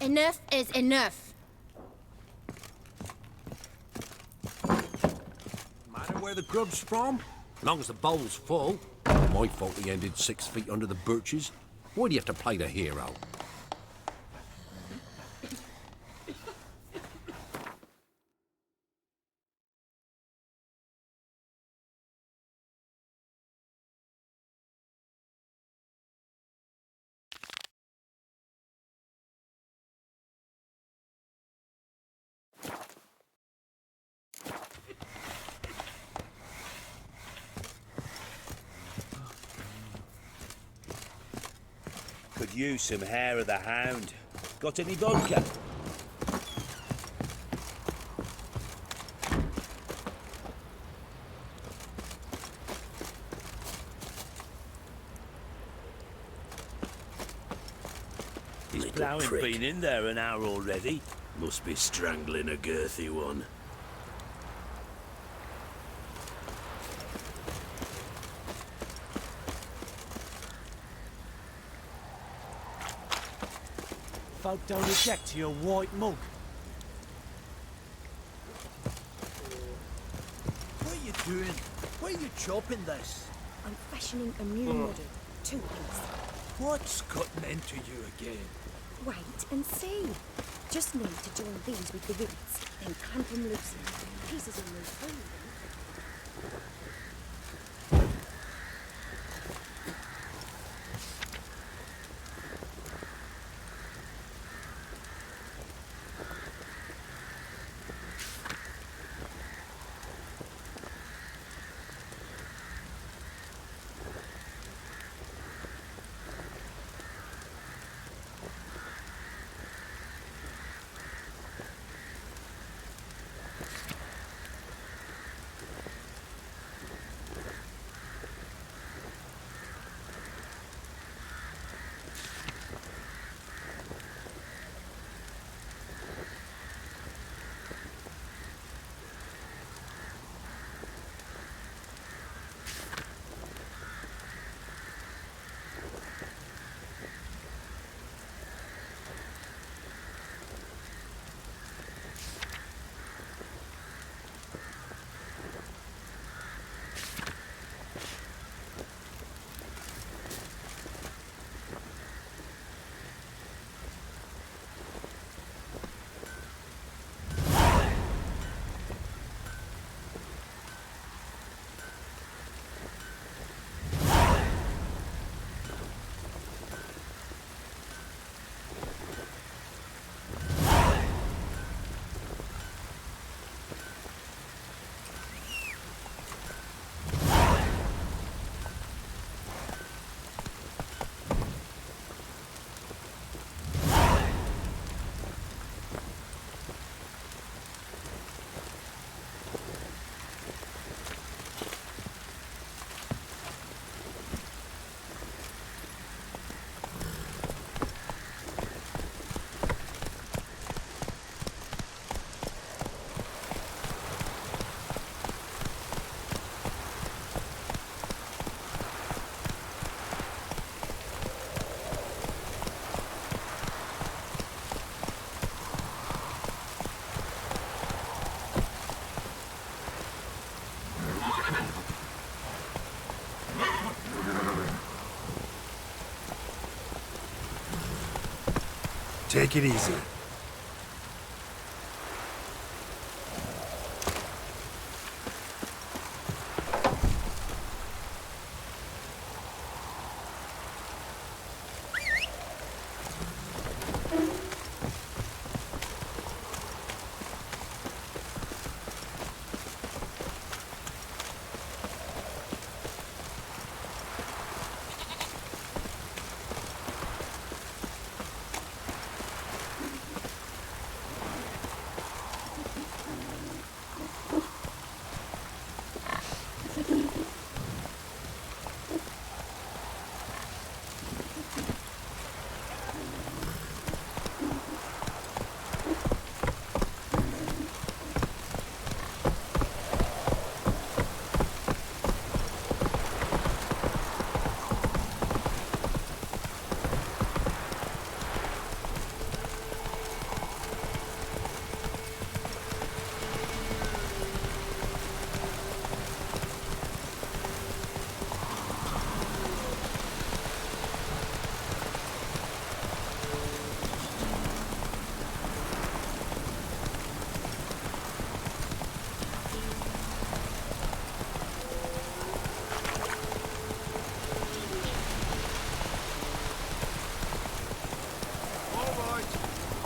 Enough is enough. Matter where the grub's from? Long as the bowl's full. My fault he ended 6 feet under the birches. Why do you have to play the hero? Could use some hair of the hound. Got any vodka? His ploughing been in there an hour already. Must be strangling a girthy one. Folk don't object to your white mug. What are you doing? Why are you chopping this? I'm fashioning a new model. 2-piece. What's gotten into you again? Wait and see. Just need to join these with the rivets, then clamp them loosely. Pieces will move freely. Take it easy.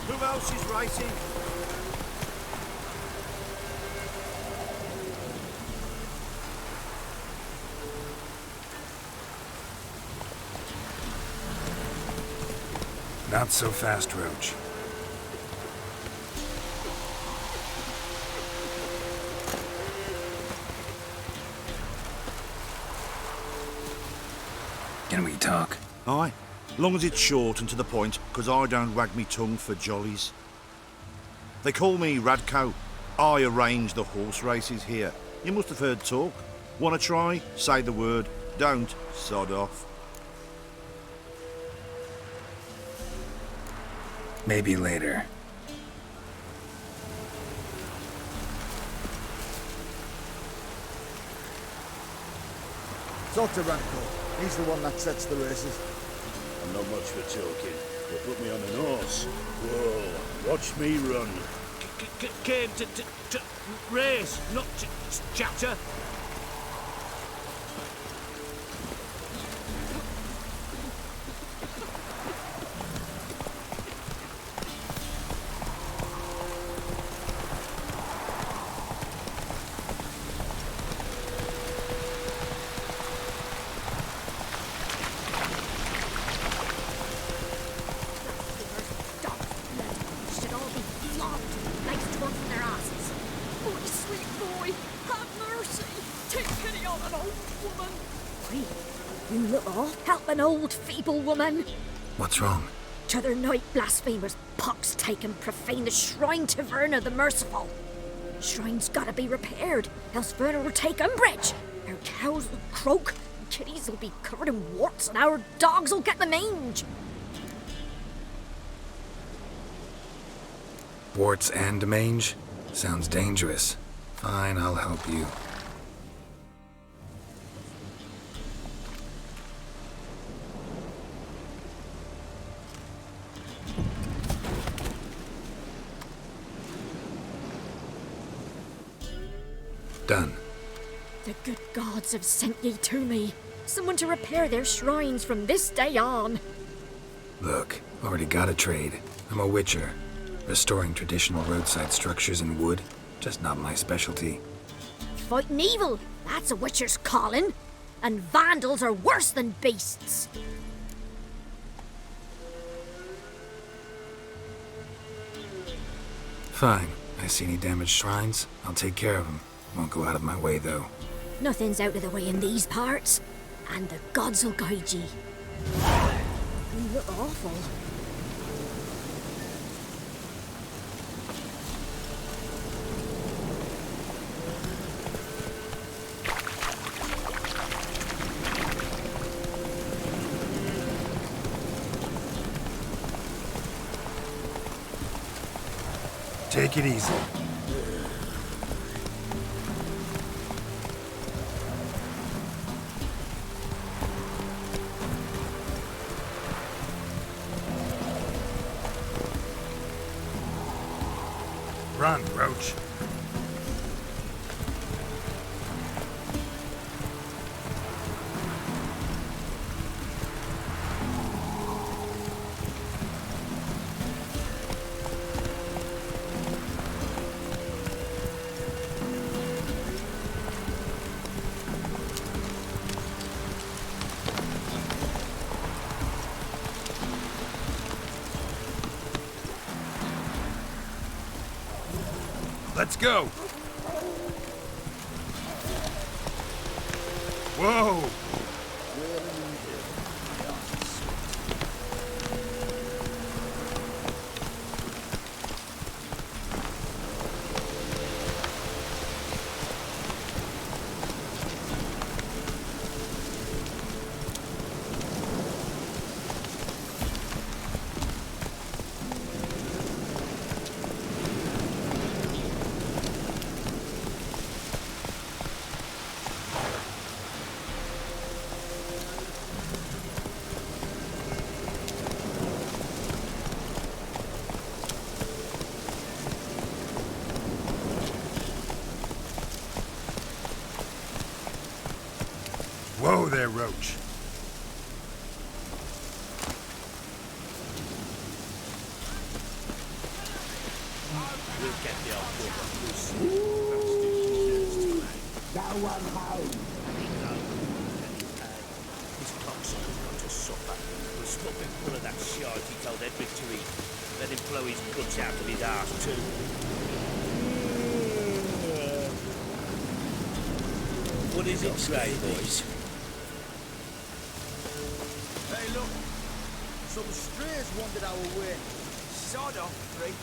Who else is racing? Not so fast, Roach. Can we talk? Aye. Long as it's short and to the point, 'cause I don't wag me tongue for jollies. They call me Radko. I arrange the horse races here. You must have heard talk. Wanna try? Say the word. Don't, sod off. Maybe later. Talk to Radko. He's the one that sets the races. I'm not much for talking, but put me on an horse. Whoa, watch me run. Came to race, not to chatter. An old feeble woman. What's wrong? T'other night blasphemers pox take and profane the shrine to Verna the Merciful. Shrine's gotta be repaired, else Verna will take umbrage. Our cows will croak, kitties will be covered in warts, and our dogs will get the mange. Warts and mange? Sounds dangerous. Fine, I'll help you. Done. The good gods have sent ye to me. Someone to repair their shrines from this day on. Look, already got a trade. I'm a witcher. Restoring traditional roadside structures in wood, just not my specialty. Fighting evil, that's a witcher's calling. And vandals are worse than beasts. Fine. I see any damaged shrines, I'll take care of them. Won't go out of my way, though. Nothing's out of the way in these parts, and the gods will guide ye. You look awful. Take it easy. Run, Roach. Let's go! Whoa! Whoa there, Roach. We'll get the old This cocksucker's got to suffer. We'll stop him full of that shite he told Edric to eat. Let him blow his guts out of his arse too. What is it, Trey, boys? Hey, look. Some strays wandered our way. Sod off, freak.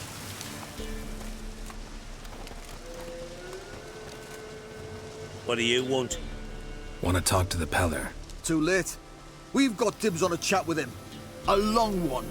What do you want? Want to talk to the Peller. Too late. We've got dibs on a chat with him. A long one.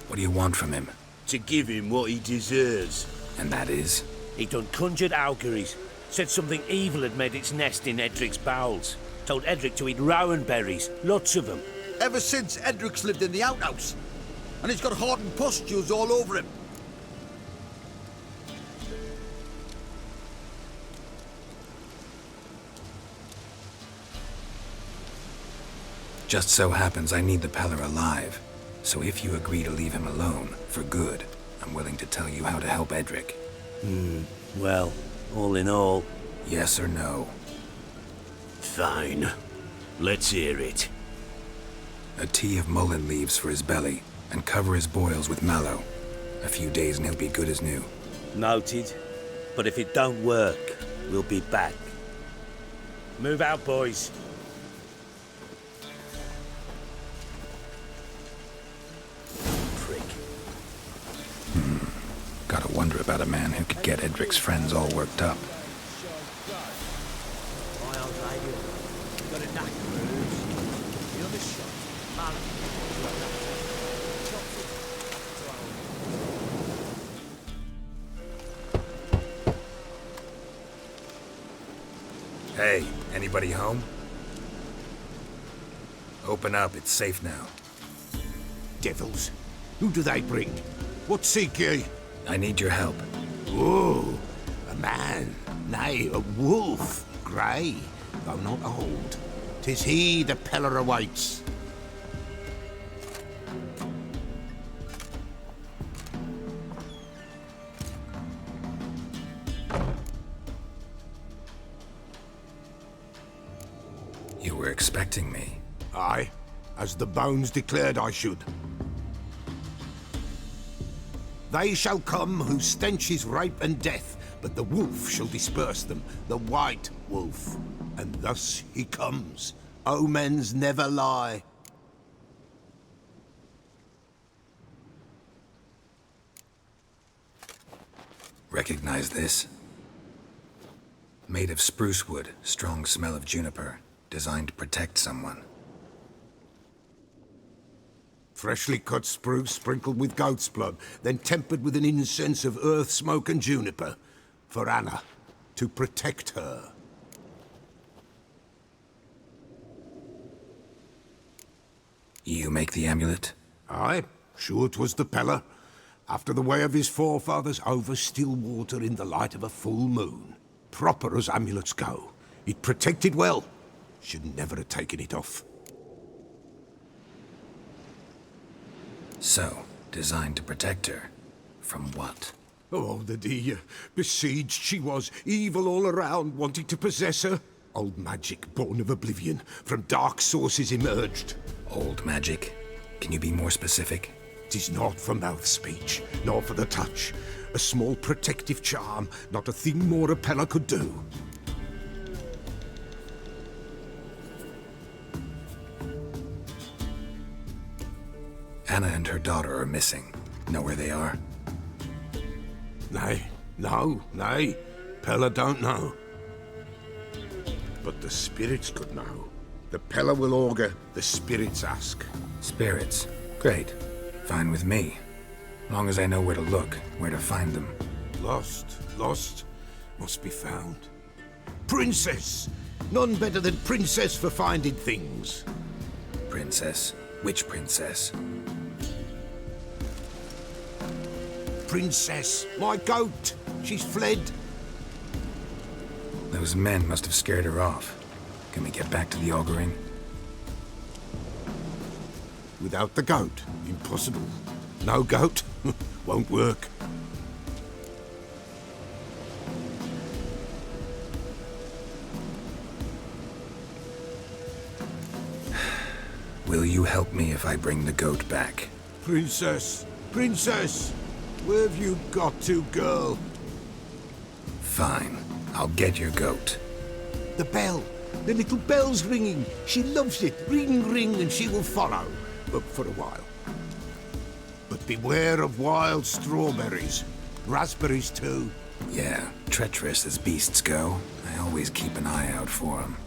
What do you want from him? To give him what he deserves. And that is? He done conjured auguries. Said something evil had made its nest in Edric's bowels. Told Edric to eat rowan berries. Lots of them. Ever since Edric's lived in the outhouse. And he's got hardened pustules all over him. Just so happens I need the Peller alive. So if you agree to leave him alone, for good, I'm willing to tell you how to help Edric. Well, all in all... Yes or no? Fine. Let's hear it. A tea of mullein leaves for his belly, and cover his boils with mallow. A few days and he'll be good as new. Noted. But if it don't work, we'll be back. Move out, boys. Gotta wonder about a man who could get Edric's friends all worked up. Hey, anybody home? Open up, it's safe now. Devils. Who do they bring? What seek ye? I need your help. Oh, a man, nay, a wolf, grey, though not old. 'Tis he the Peller awaits. You were expecting me. Aye, as the bones declared I should. They shall come whose stench is rape and death, but the wolf shall disperse them, the white wolf. And thus he comes. Omens never lie. Recognize this? Made of spruce wood, strong smell of juniper, designed to protect someone. Freshly cut spruce sprinkled with goat's blood, then tempered with an incense of earth, smoke and juniper. For Anna, to protect her. You make the amulet? Aye, sure 'twas the Pella. After the way of his forefathers, over still water in the light of a full moon. Proper as amulets go. It protected well. Should never have taken it off. So, designed to protect her. From what? Oh, the dear. Besieged she was, evil all around, wanting to possess her. Old magic, born of oblivion, from dark sources emerged. Old magic? Can you be more specific? 'Tis not for mouth speech, nor for the touch. A small protective charm, not a thing more a Pella could do. Anna and her daughter are missing. Know where they are? Nay, nay. Pella don't know. But the spirits could know. The Pella will augur, the spirits ask. Spirits? Great. Fine with me. Long as I know where to look, where to find them. Lost, must be found. Princess! None better than Princess for finding things. Princess? Which princess? Princess, my goat. She's fled. Those men must have scared her off. Can we get back to the auguring? Without the goat, impossible. No goat, won't work. Will you help me if I bring the goat back? Princess, where have you got to, girl? Fine. I'll get your goat. The bell. The little bell's ringing. She loves it. Ring, ring, and she will follow. But for a while. But beware of wild strawberries. Raspberries, too. Yeah, treacherous as beasts go. I always keep an eye out for them.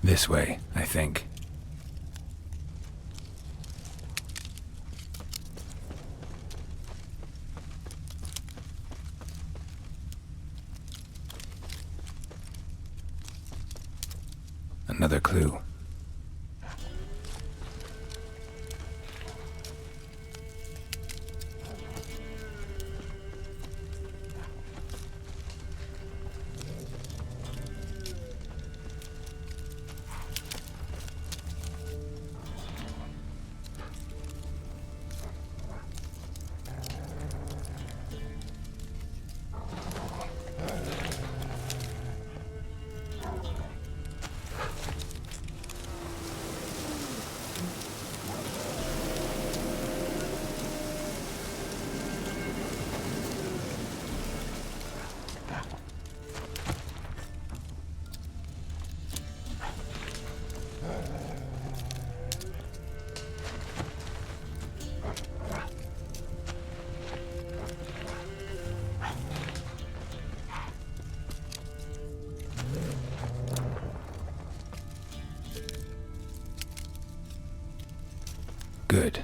This way, I think. Another clue. Good.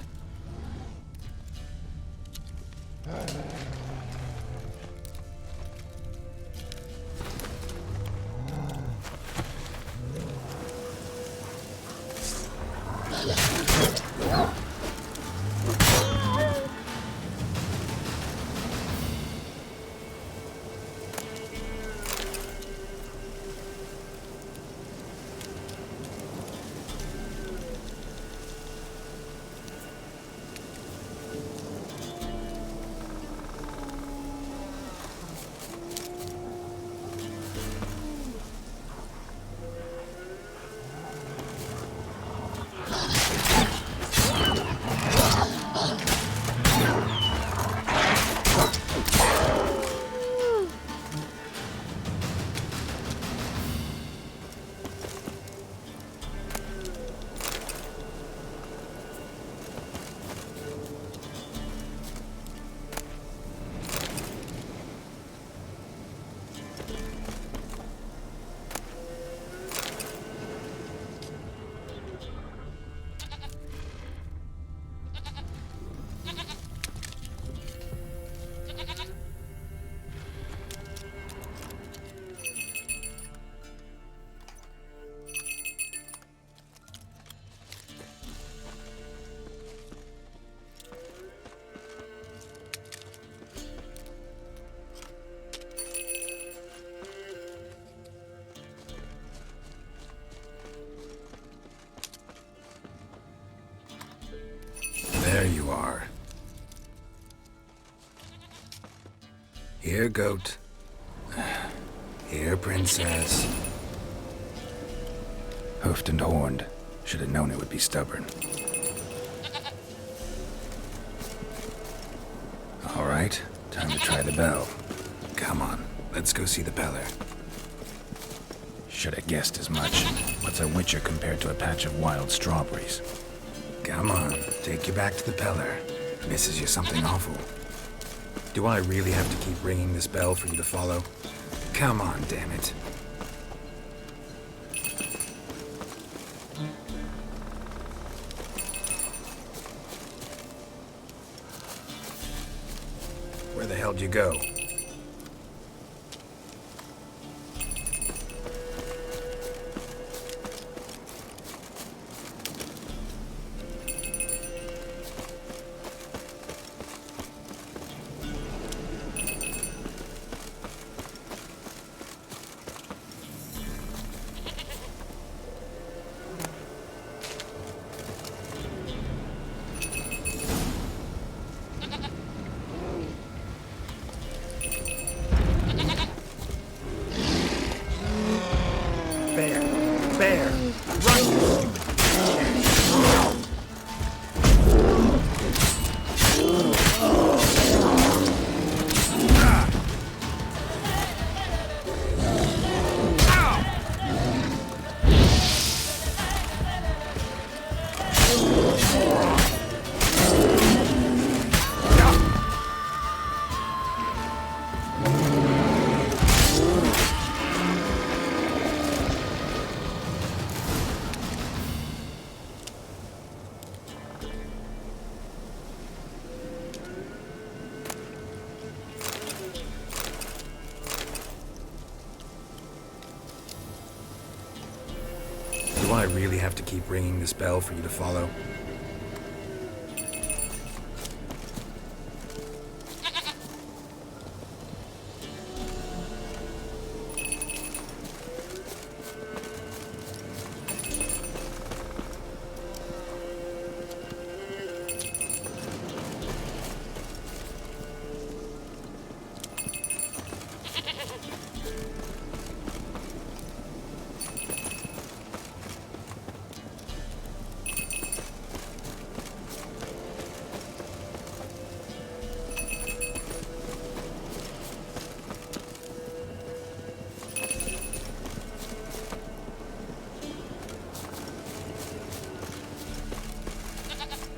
goat. Here, princess. Hoofed and horned. Should have known it would be stubborn. All right, time to try the bell. Come on, let's go see the Peller. Should have guessed as much. What's a witcher compared to a patch of wild strawberries? Come on, take you back to the Peller. Misses you something awful. Do I really have to keep ringing this bell for you to follow? Come on, damn it. Where the hell do you go? Do I really have to keep ringing this bell for you to follow?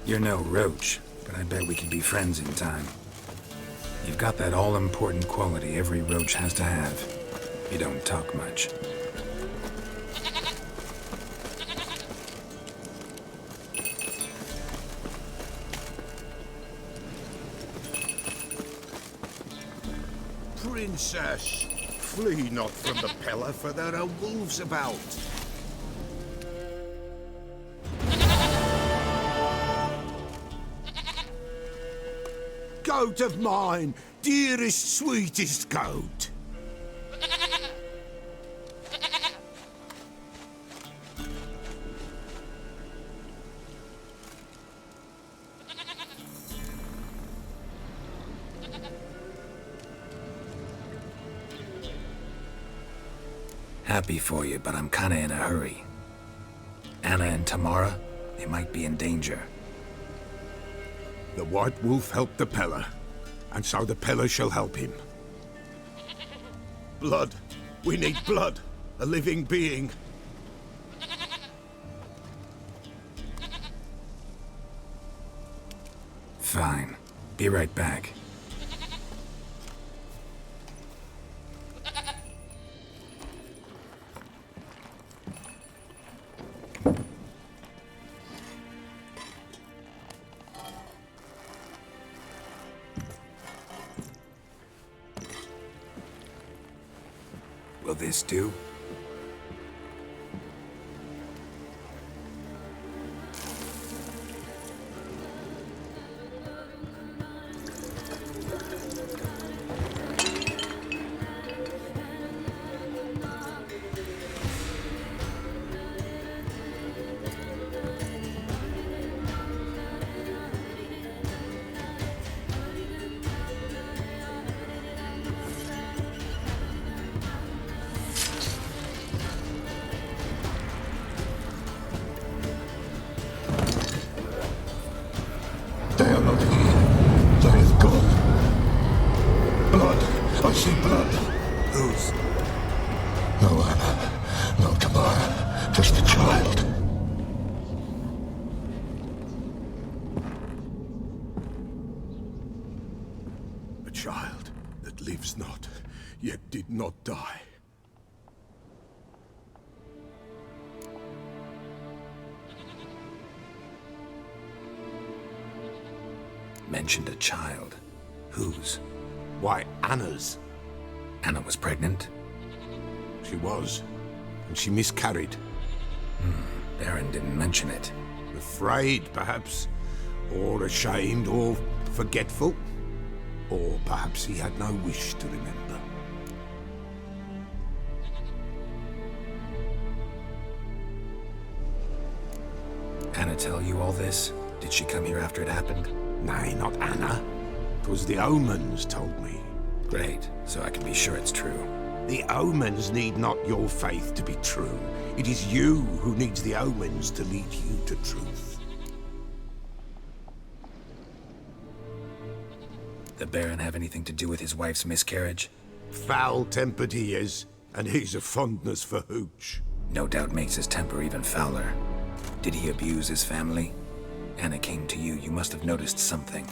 You're no roach, but I bet we could be friends in time. You've got that all-important quality every roach has to have. You don't talk much. Princess, flee not from the Peller, for there are wolves about. Goat of mine, dearest, sweetest goat. Happy for you, but I'm kinda in a hurry. Anna and Tamara, they might be in danger. The White Wolf helped the Peller, and so the Peller shall help him. Blood. We need blood. A living being. Fine. Be right back. Will this do? not die. Mentioned a child. Whose? Why, Anna's. Anna was pregnant? She was, and she miscarried. Baron didn't mention it. Afraid, perhaps, or ashamed, or forgetful. Or perhaps he had no wish to remember. Anna tell you all this? Did she come here after it happened? Nay, not Anna. 'Twas the omens told me. Great, so I can be sure it's true. The omens need not your faith to be true. It is you who needs the omens to lead you to truth. The Baron have anything to do with his wife's miscarriage? Foul-tempered he is, and he's a fondness for hooch. No doubt makes his temper even fouler. Did he abuse his family? Anna came to you, you must have noticed something.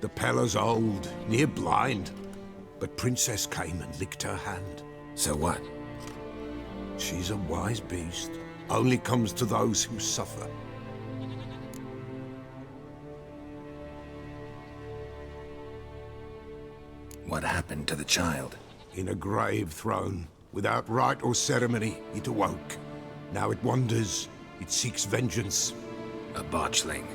The Pella's old, near blind, but Princess came and licked her hand. So what? She's a wise beast. Only comes to those who suffer. What happened to the child? In a grave thrown. Without rite or ceremony, it awoke. Now it wanders. It seeks vengeance. A botchling.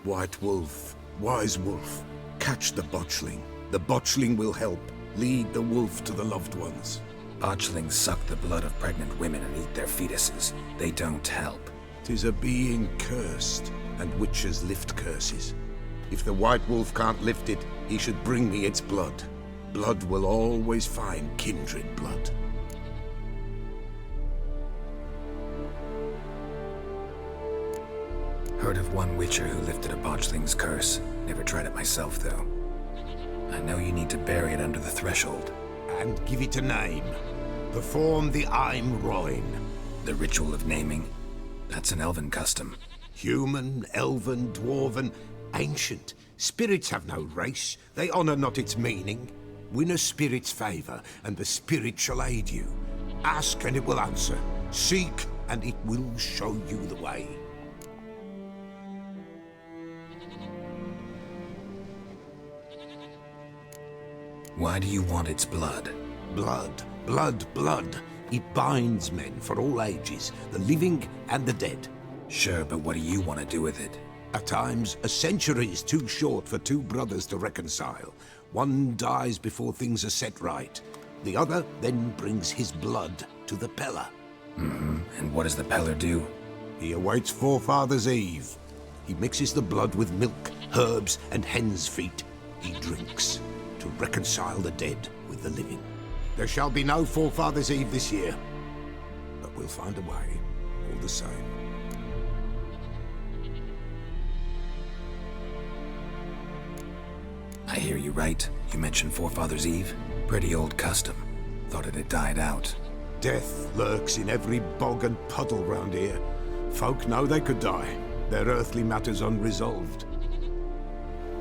White wolf, wise wolf. Catch the botchling. The botchling will help. Lead the wolf to the loved ones. Botchlings suck the blood of pregnant women and eat their fetuses. They don't help. 'Tis a being cursed, and witches lift curses. If the white wolf can't lift it, he should bring me its blood. Blood will always find kindred blood. Heard of one witcher who lifted a botchling's curse. Never tried it myself, though. I know you need to bury it under the threshold. And give it a name. Perform the Aim Roin. The ritual of naming? That's an elven custom. Human, elven, dwarven, ancient. Spirits have no race. They honor not its meaning. Win a spirit's favor, and the spirit shall aid you. Ask, and it will answer. Seek, and it will show you the way. Why do you want its blood? Blood, blood, blood. It binds men for all ages, the living and the dead. Sure, but what do you want to do with it? At times, a century is too short for two brothers to reconcile. One dies before things are set right. The other then brings his blood to the Peller. And what does the Peller do? He awaits Forefather's Eve. He mixes the blood with milk, herbs, and hen's feet. He drinks to reconcile the dead with the living. There shall be no Forefather's Eve this year, but we'll find a way, all the same. I hear you right. You mentioned Forefather's Eve? Pretty old custom. Thought it had died out. Death lurks in every bog and puddle round here. Folk know they could die, their earthly matters unresolved.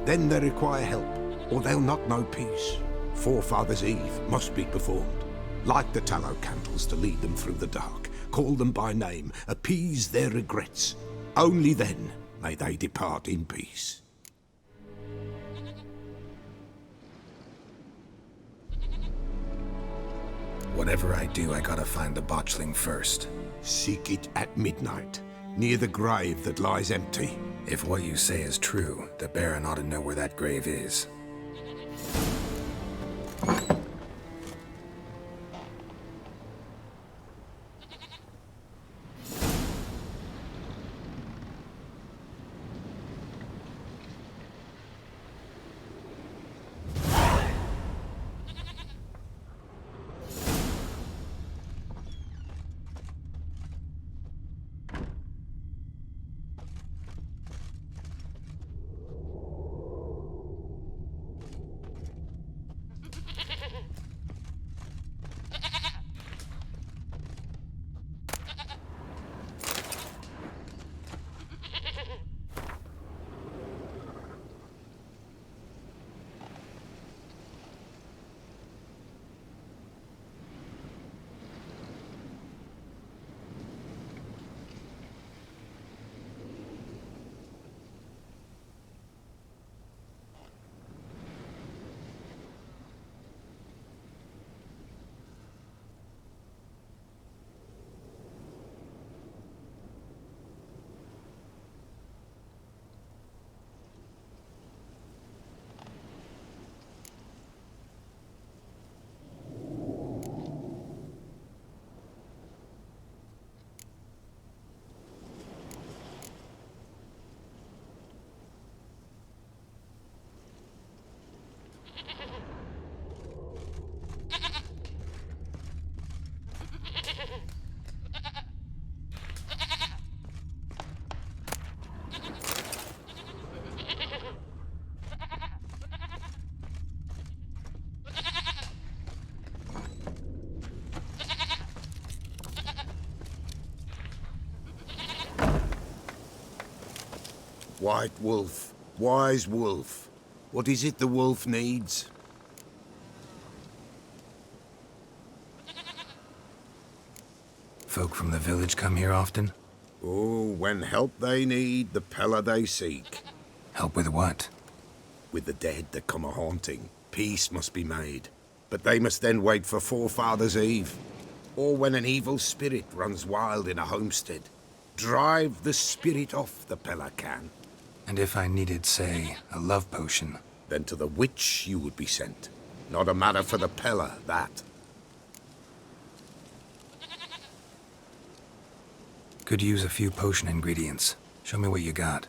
Then they require help, or they'll not know peace. Forefather's Eve must be performed. Light the tallow candles to lead them through the dark. Call them by name, appease their regrets. Only then may they depart in peace. Whatever I do, I gotta find the botchling first. Seek it at midnight, near the grave that lies empty. If what you say is true, the Baron ought to know where that grave is. White wolf, wise wolf. What is it the wolf needs? Folk from the village come here often? Oh, when help they need, the Pella they seek. Help with what? With the dead that come a-haunting, peace must be made. But they must then wait for Forefathers' Eve. Or when an evil spirit runs wild in a homestead. Drive the spirit off, the Pella can. And if I needed, say, a love potion? Then to the witch you would be sent. Not a matter for the Pella, that. Could use a few potion ingredients. Show me what you got.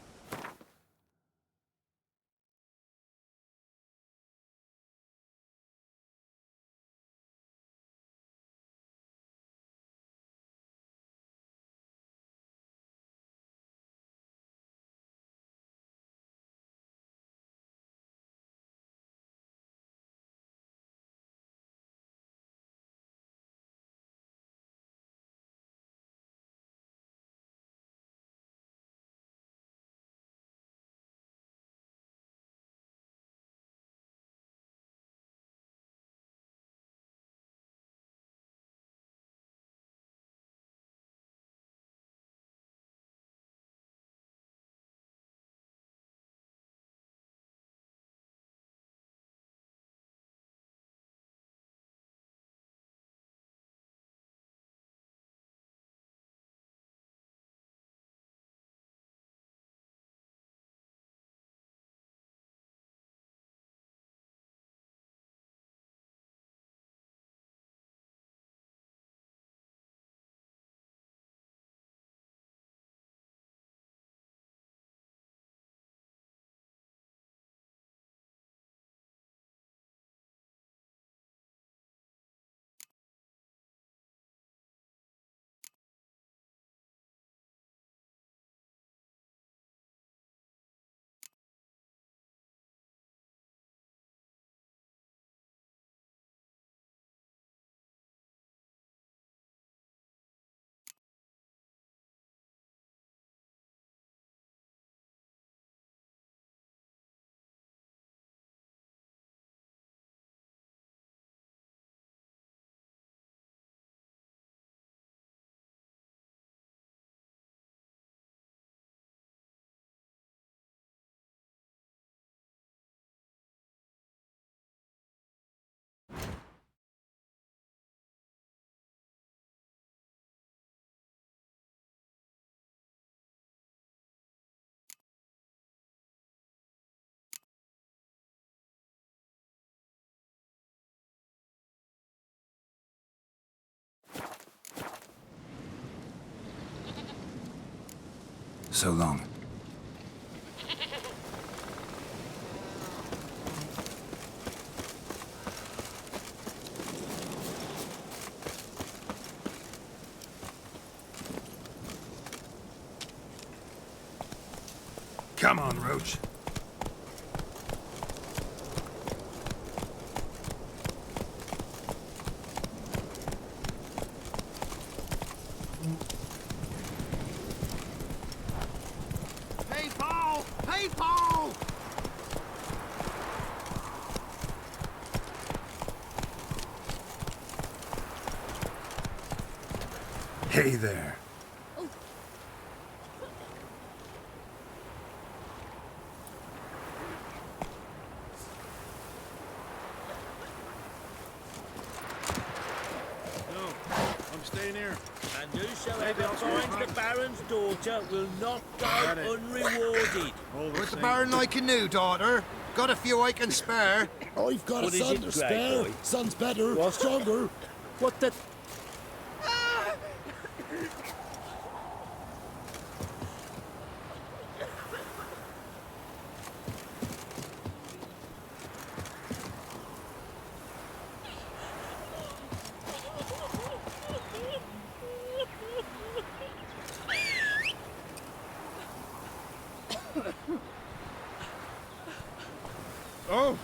So long. Come on, Roach. Hey there. Staying here. And whosoever finds the Baron's daughter will not go unrewarded. What's the Baron like a new daughter? Got a few I can spare. I've got What a is son it, to Grey spare. Boy? Son's better, What? stronger. What the... Oh!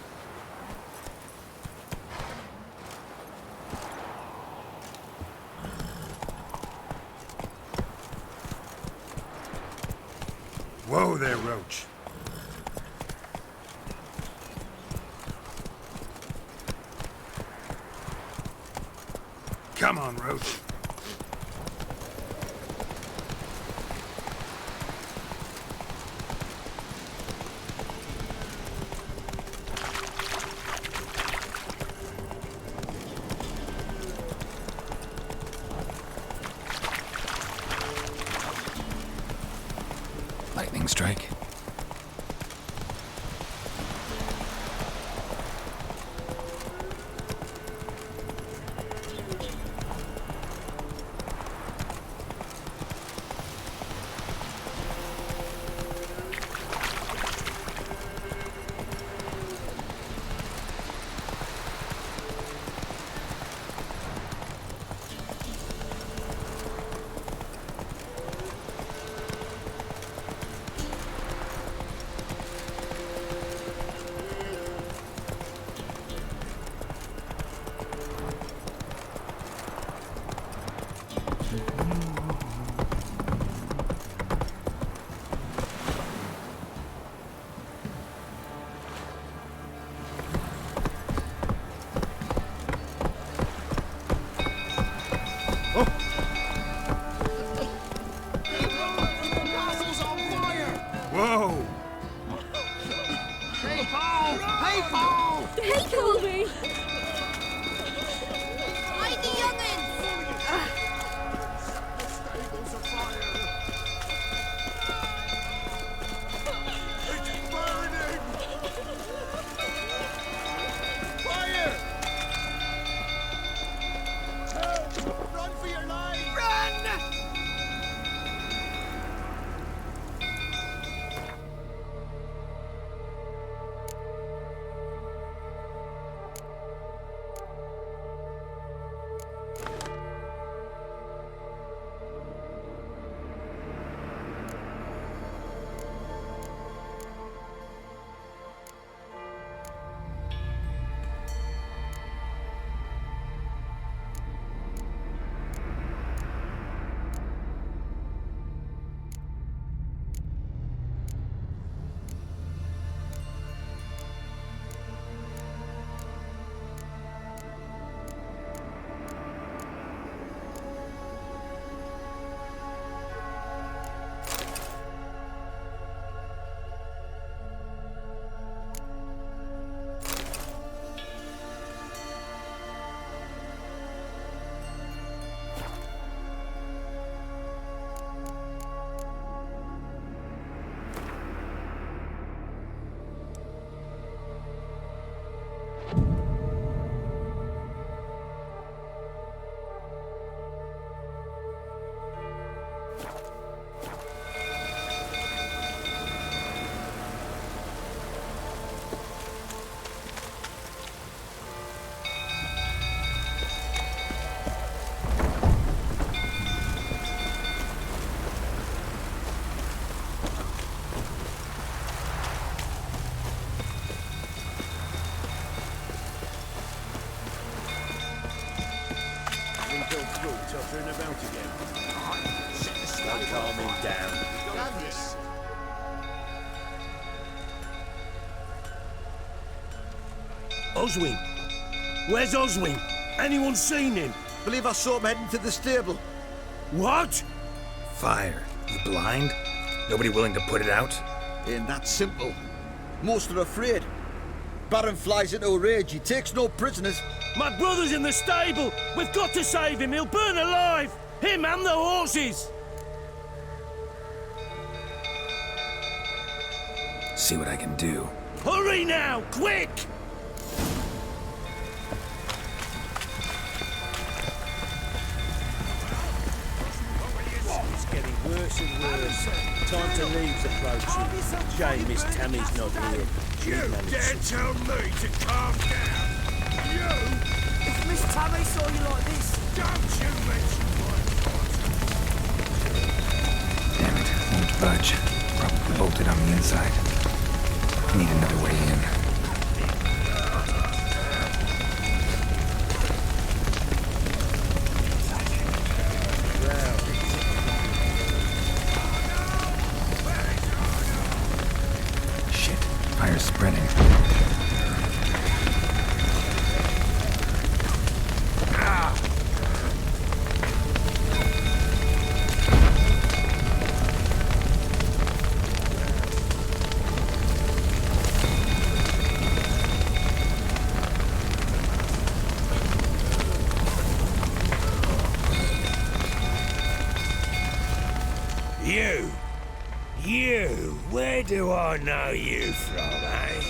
Whoa there, Roach. Come on, Roach. Lightning strike. Turn about again. Start calming down. Oswin! Where's Oswin? Anyone seen him? Believe I saw him heading to the stable. What? Fire. You blind? Nobody willing to put it out? Ain't that simple. Most are afraid. Baron flies into a rage. He takes no prisoners. My brother's in the stable! We've got to save him! He'll burn alive! Him and the horses! See what I can do. Hurry now! Quick! It's getting worse and worse. Time to leave's approaching. Shame Miss Tammy's not here. You dare tell me to calm down? You? If Miss Tammy saw you like this... Don't you mention my fault. Damn it, won't budge. Probably bolted on the inside. Need another way in. fire's spreading. You, where do I know you from, eh?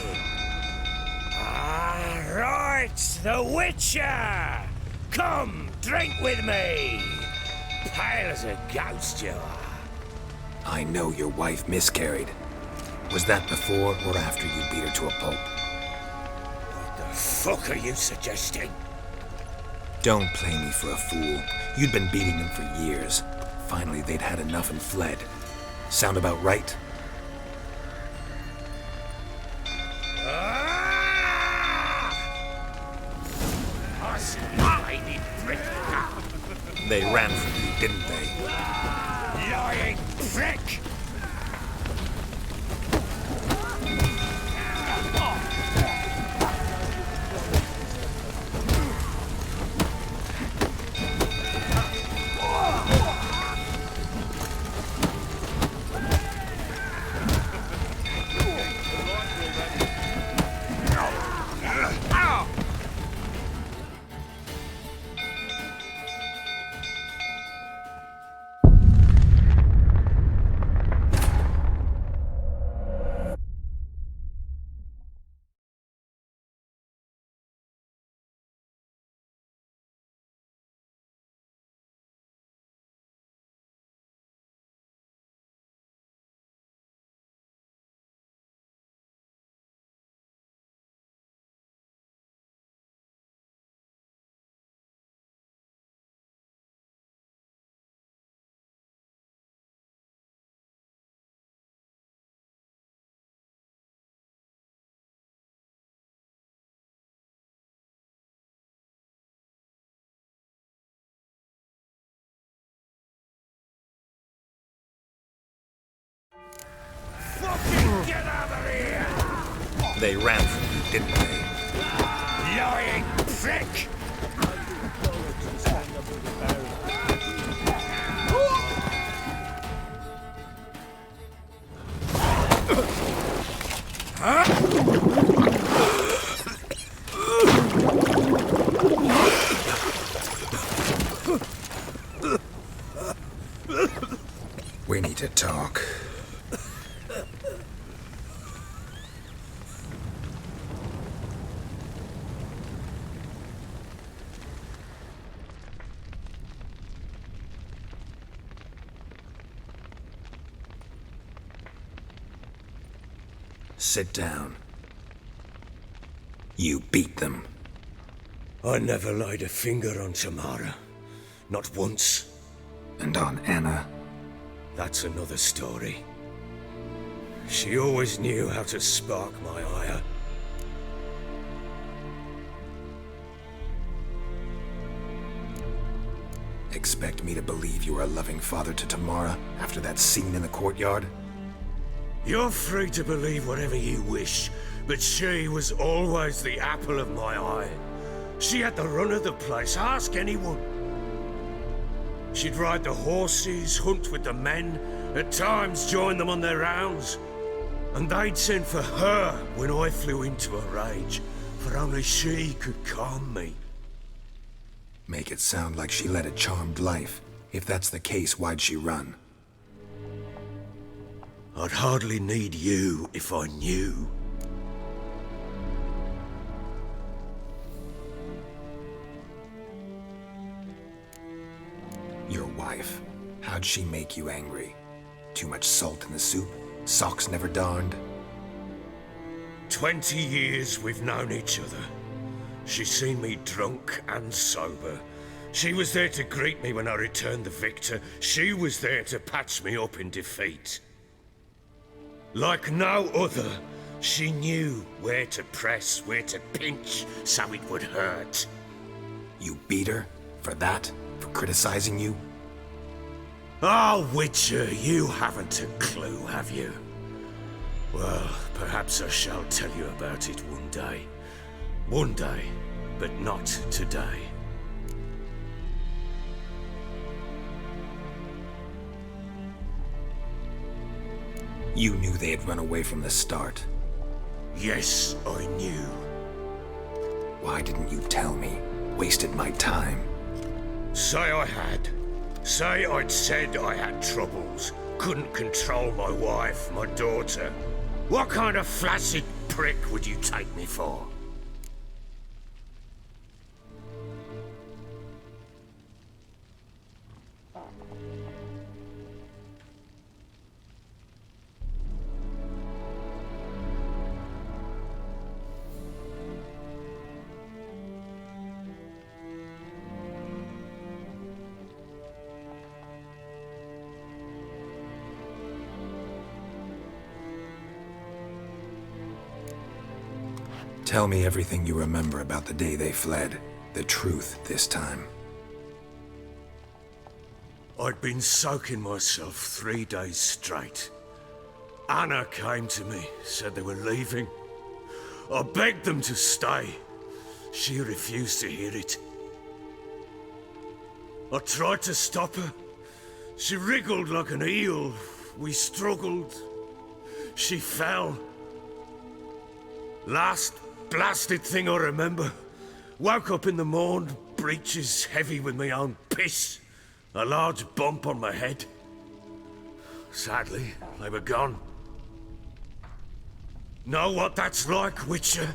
Ah, right, the Witcher! Come, drink with me! Pale as a ghost you are. I know your wife miscarried. Was that before or after you beat her to a pulp? What the fuck are you suggesting? Don't play me for a fool. You'd been beating them for years. Finally, they'd had enough and fled. Sound about right? They ran from you, didn't they? Lying prick! Fucking get out of here! They ran from you, didn't they? Lying prick! We need to talk. Sit down. You beat them. I never laid a finger on Tamara. Not once. And on Anna? That's another story. She always knew how to spark my ire. Expect me to believe you are a loving father to Tamara after that scene in the courtyard? You're free to believe whatever you wish, but she was always the apple of my eye. She had the run of the place, ask anyone. She'd ride the horses, hunt with the men, at times join them on their rounds. And they'd send for her when I flew into a rage, for only she could calm me. Make it sound like she led a charmed life. If that's the case, why'd she run? I'd hardly need you if I knew. Your wife. How'd she make you angry? Too much salt in the soup? Socks never darned? 20 years we've known each other. She's seen me drunk and sober. She was there to greet me when I returned the victor. She was there to patch me up in defeat. Like no other, she knew where to press, where to pinch, so it would hurt. You beat her? For that? For criticizing you? Oh, Witcher, you haven't a clue, have you? Well, perhaps I shall tell you about it one day. One day, but not today. You knew they had run away from the start. Yes, I knew. Why didn't you tell me? Wasted my time. Say I had. Say I'd said I had troubles. Couldn't control my wife, my daughter. What kind of flaccid prick would you take me for? Tell me everything you remember about the day they fled. The truth this time. I'd been soaking myself 3 days straight. Anna came to me, said they were leaving. I begged them to stay. She refused to hear it. I tried to stop her. She wriggled like an eel. We struggled. She fell. Last blasted thing I remember. Woke up in the morn, breeches heavy with my own piss. A large bump on my head. Sadly, they were gone. Know what that's like, Witcher?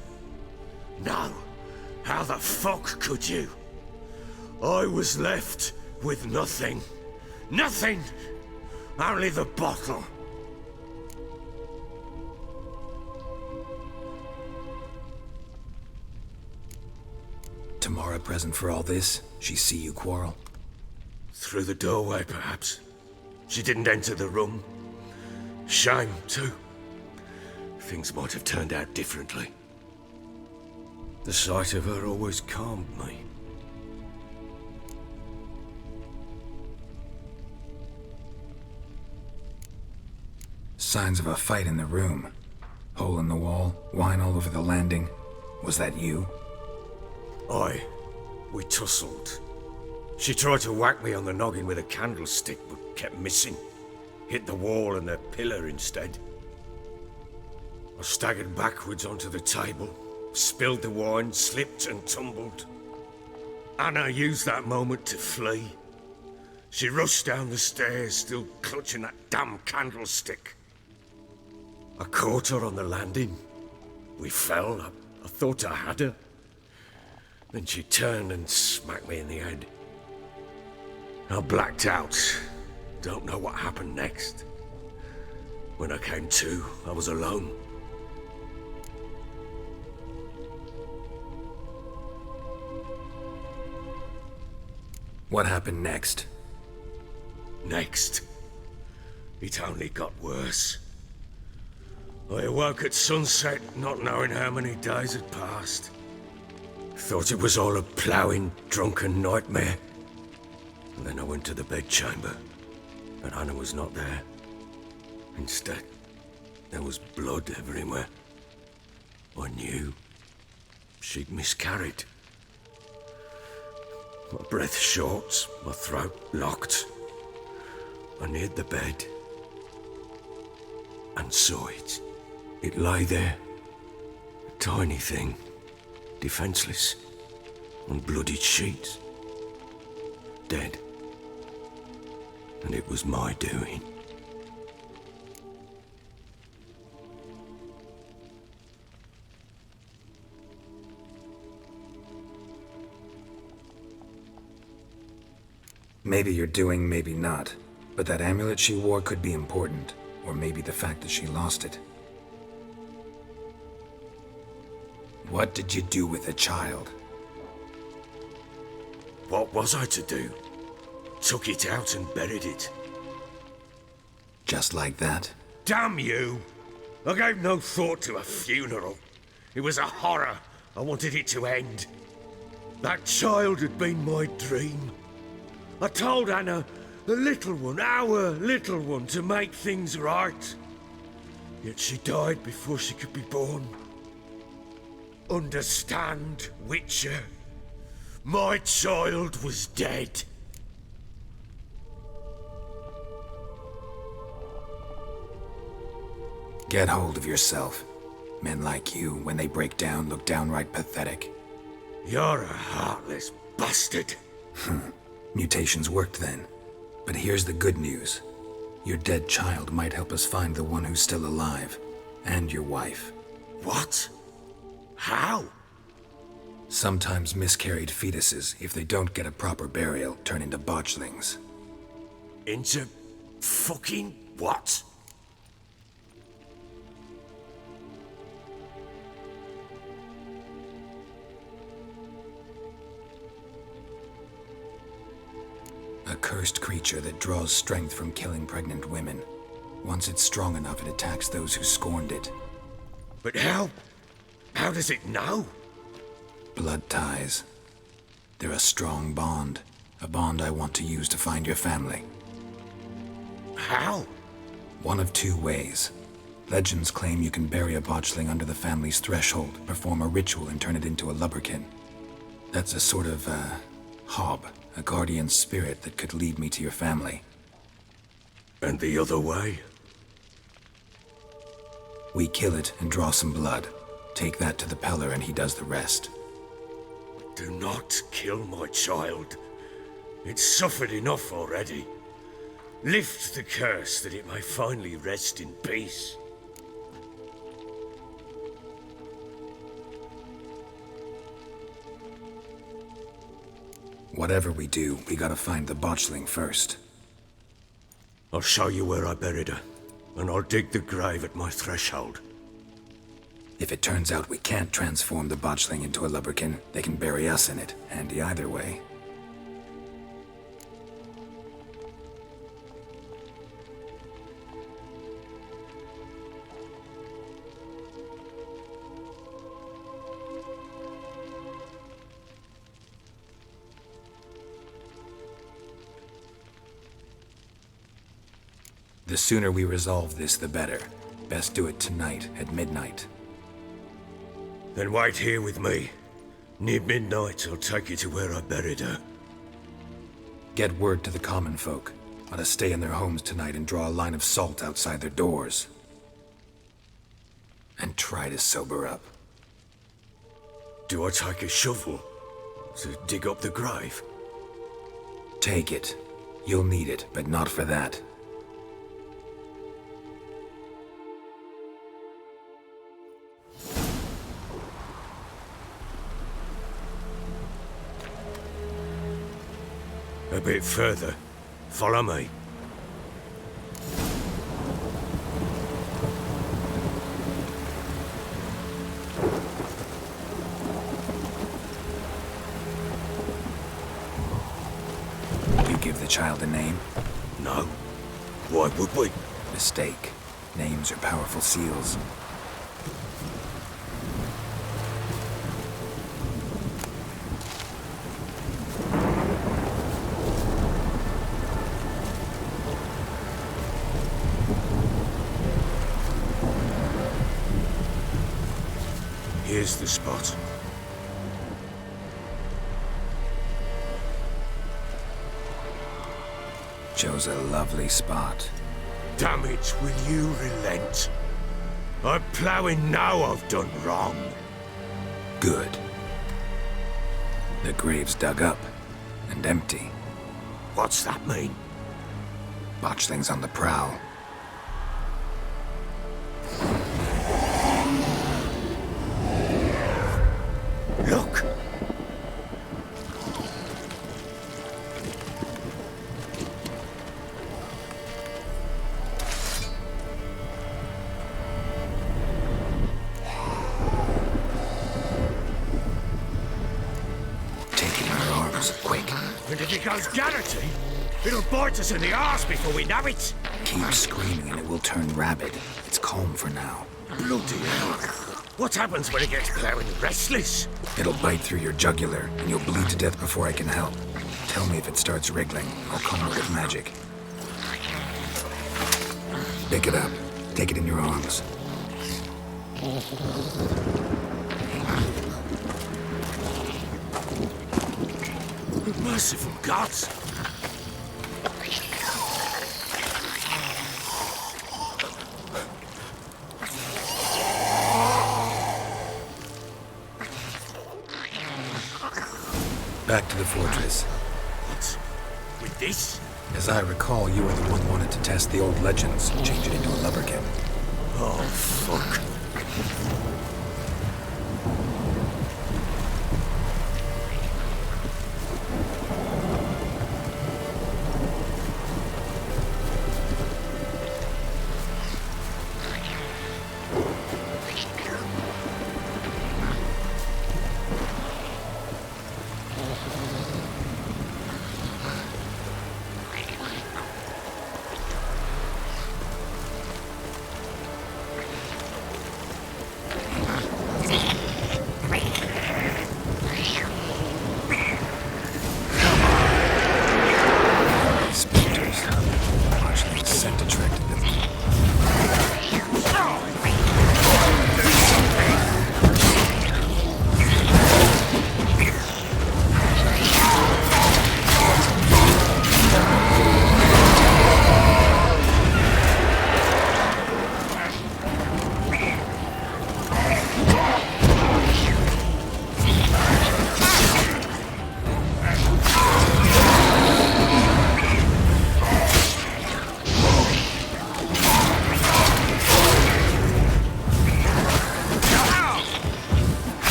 No. How the fuck could you? I was left with nothing. Nothing! Only the bottle. Tamara present for all this? She see you quarrel? Through the doorway, perhaps. She didn't enter the room. Shame, too. Things might have turned out differently. The sight of her always calmed me. Signs of a fight in the room. Hole in the wall, wine all over the landing. Was that you? Aye. We tussled. She tried to whack me on the noggin with a candlestick, but kept missing. Hit the wall and the pillar instead. I staggered backwards onto the table, spilled the wine, slipped and tumbled. Anna used that moment to flee. She rushed down the stairs, still clutching that damn candlestick. I caught her on the landing. We fell. I thought I had her. Then she turned and smacked me in the head. I blacked out. Don't know what happened next. When I came to, I was alone. What happened next? Next? It only got worse. I awoke at sunset, not knowing how many days had passed. Thought it was all a ploughing, drunken nightmare. And then I went to the bedchamber, but Anna was not there. Instead, there was blood everywhere. I knew she'd miscarried. My breath short, my throat locked. I neared the bed and saw it. It lay there, a tiny thing, defenseless, on bloodied sheets, dead. And it was my doing. Maybe you're doing, maybe not. But that amulet she wore could be important. Or maybe the fact that she lost it. What did you do with the child? What was I to do? Took it out and buried it. Just like that? Damn you! I gave no thought to a funeral. It was a horror. I wanted it to end. That child had been my dream. I told Anna, the little one, our little one, to make things right. Yet she died before she could be born. Understand, Witcher? My child was dead. Get hold of yourself. Men like you, when they break down, look downright pathetic. You're a heartless bastard. Mutations worked then. But here's the good news. Your dead child might help us find the one who's still alive. And your wife. What? How? Sometimes miscarried fetuses, if they don't get a proper burial, turn into botchlings. Into fucking what? A cursed creature that draws strength from killing pregnant women. Once it's strong enough, it attacks those who scorned it. But how? How does it know? Blood ties. They're a strong bond. A bond I want to use to find your family. How? One of two ways. Legends claim you can bury a botchling under the family's threshold, perform a ritual, and turn it into a lubberkin. That's a sort of, hob. A guardian spirit that could lead me to your family. And the other way? We kill it and draw some blood. Take that to the Peller and he does the rest. Do not kill my child. It's suffered enough already. Lift the curse that it may finally rest in peace. Whatever we do, we gotta find the botchling first. I'll show you where I buried her, and I'll dig the grave at my threshold. If it turns out we can't transform the botchling into a lubberkin, they can bury us in it. Handy either way. The sooner we resolve this, the better. Best do it tonight, at midnight. Then wait here with me. Near midnight, I'll take you to where I buried her. Get word to the common folk. Let us stay in their homes tonight and draw a line of salt outside their doors. And try to sober up. Do I take a shovel to dig up the grave? Take it. You'll need it, but not for that. A bit further. Follow me. You give the child a name? No. Why would we? Mistake. Names are powerful seals. Here's the spot. Chose a lovely spot. Damn it, will you relent? I'm ploughing now I've done wrong. Good. The grave's dug up and empty. What's that mean? Botchling's on the prowl. Look! Taking our arms, quick. And if it goes Garrity, it'll bite us in the arse before we know it. Keep screaming and it will turn rabid. It's calm for now. Bloody hell. What happens when it gets ploughing restless? It'll bite through your jugular, and you'll bleed to death before I can help. Tell me if it starts wriggling. I'll come with magic. Pick it up. Take it in your arms. Merciful gods! Back to the fortress. What? With this? As I recall, you were the one wanted to test the old legends, change it into a lubberkin. Oh, fuck.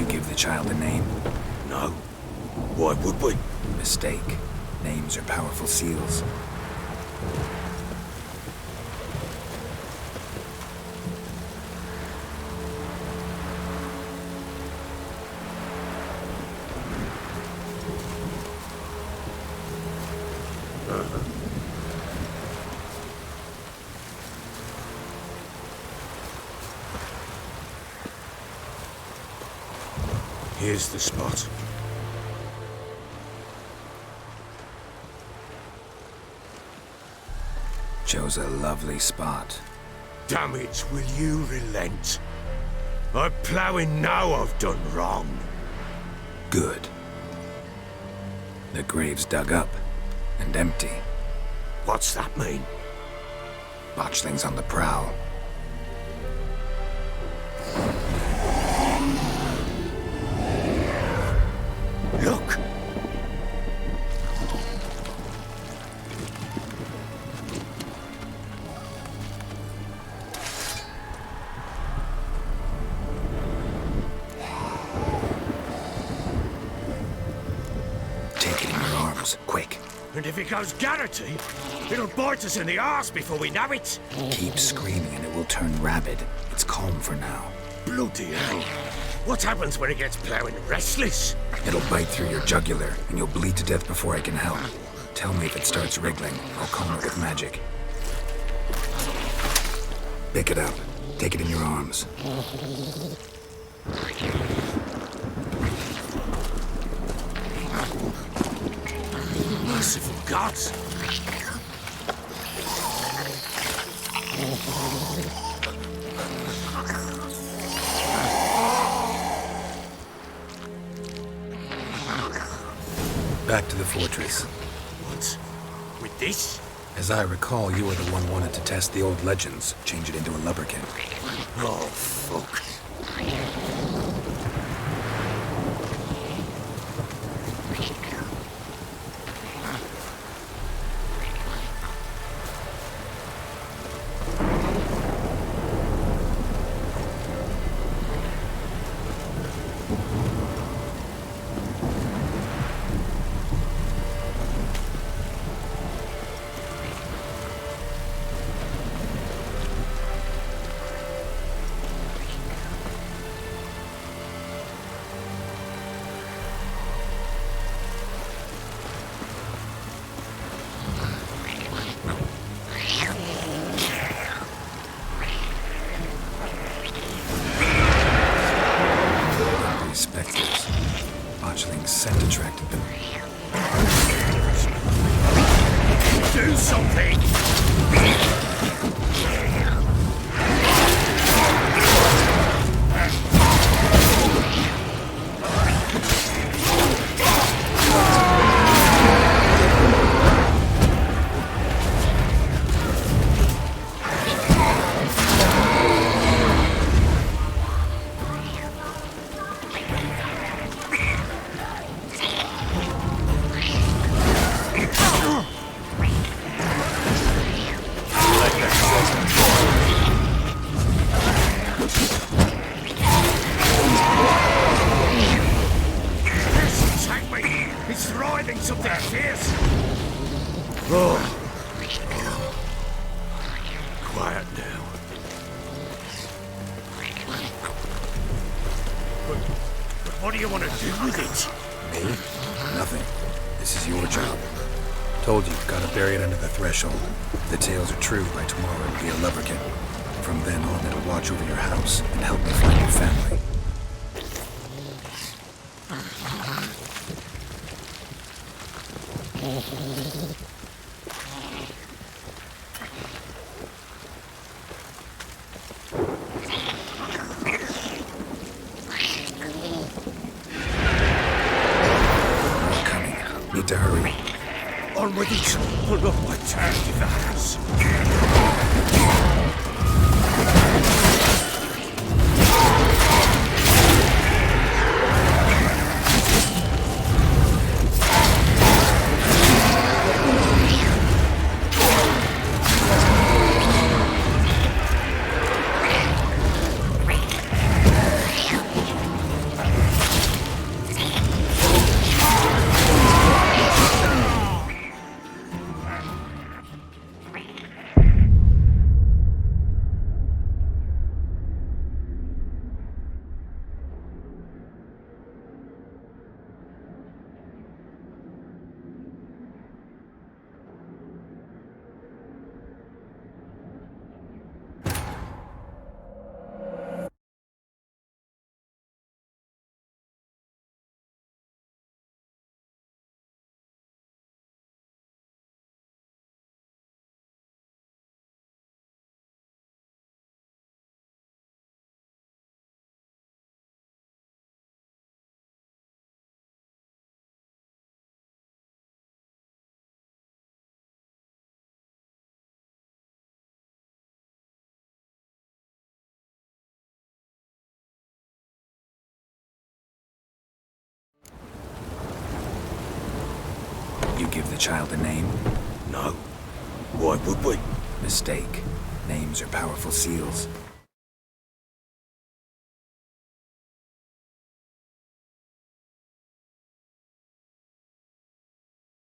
Give the child a name? No. Why would we? Mistake. Names are powerful seals. Here's the spot. Chose a lovely spot. Damn it, will you relent? I'm ploughing now I've done wrong. Good. The grave's dug up and empty. What's that mean? Botchlings on the prowl. Look! Take it in your arms, quick. And if it goes Garrity, it'll bite us in the arse before we know it. Keep screaming and it will turn rabid. It's calm for now. Bloody hell. What happens when it gets plowing restless? It'll bite through your jugular, and you'll bleed to death before I can help. Tell me if it starts wriggling. I'll calm it with magic. Pick it up. Take it in your arms. Merciful gods! Back to the fortress. What? With this? As I recall, you were the one wanted to test the old legends, change it into a lubberkin. Oh, fuck. Scent attracted them. Do something! If the tales are true, by tomorrow it'll be a lubberkin. From then on, it'll watch over your house and help me find your family. We're coming. Need to hurry. On with it! I'll not my turn to the house. You give the child a name? No. Why would we? Mistake. Names are powerful seals.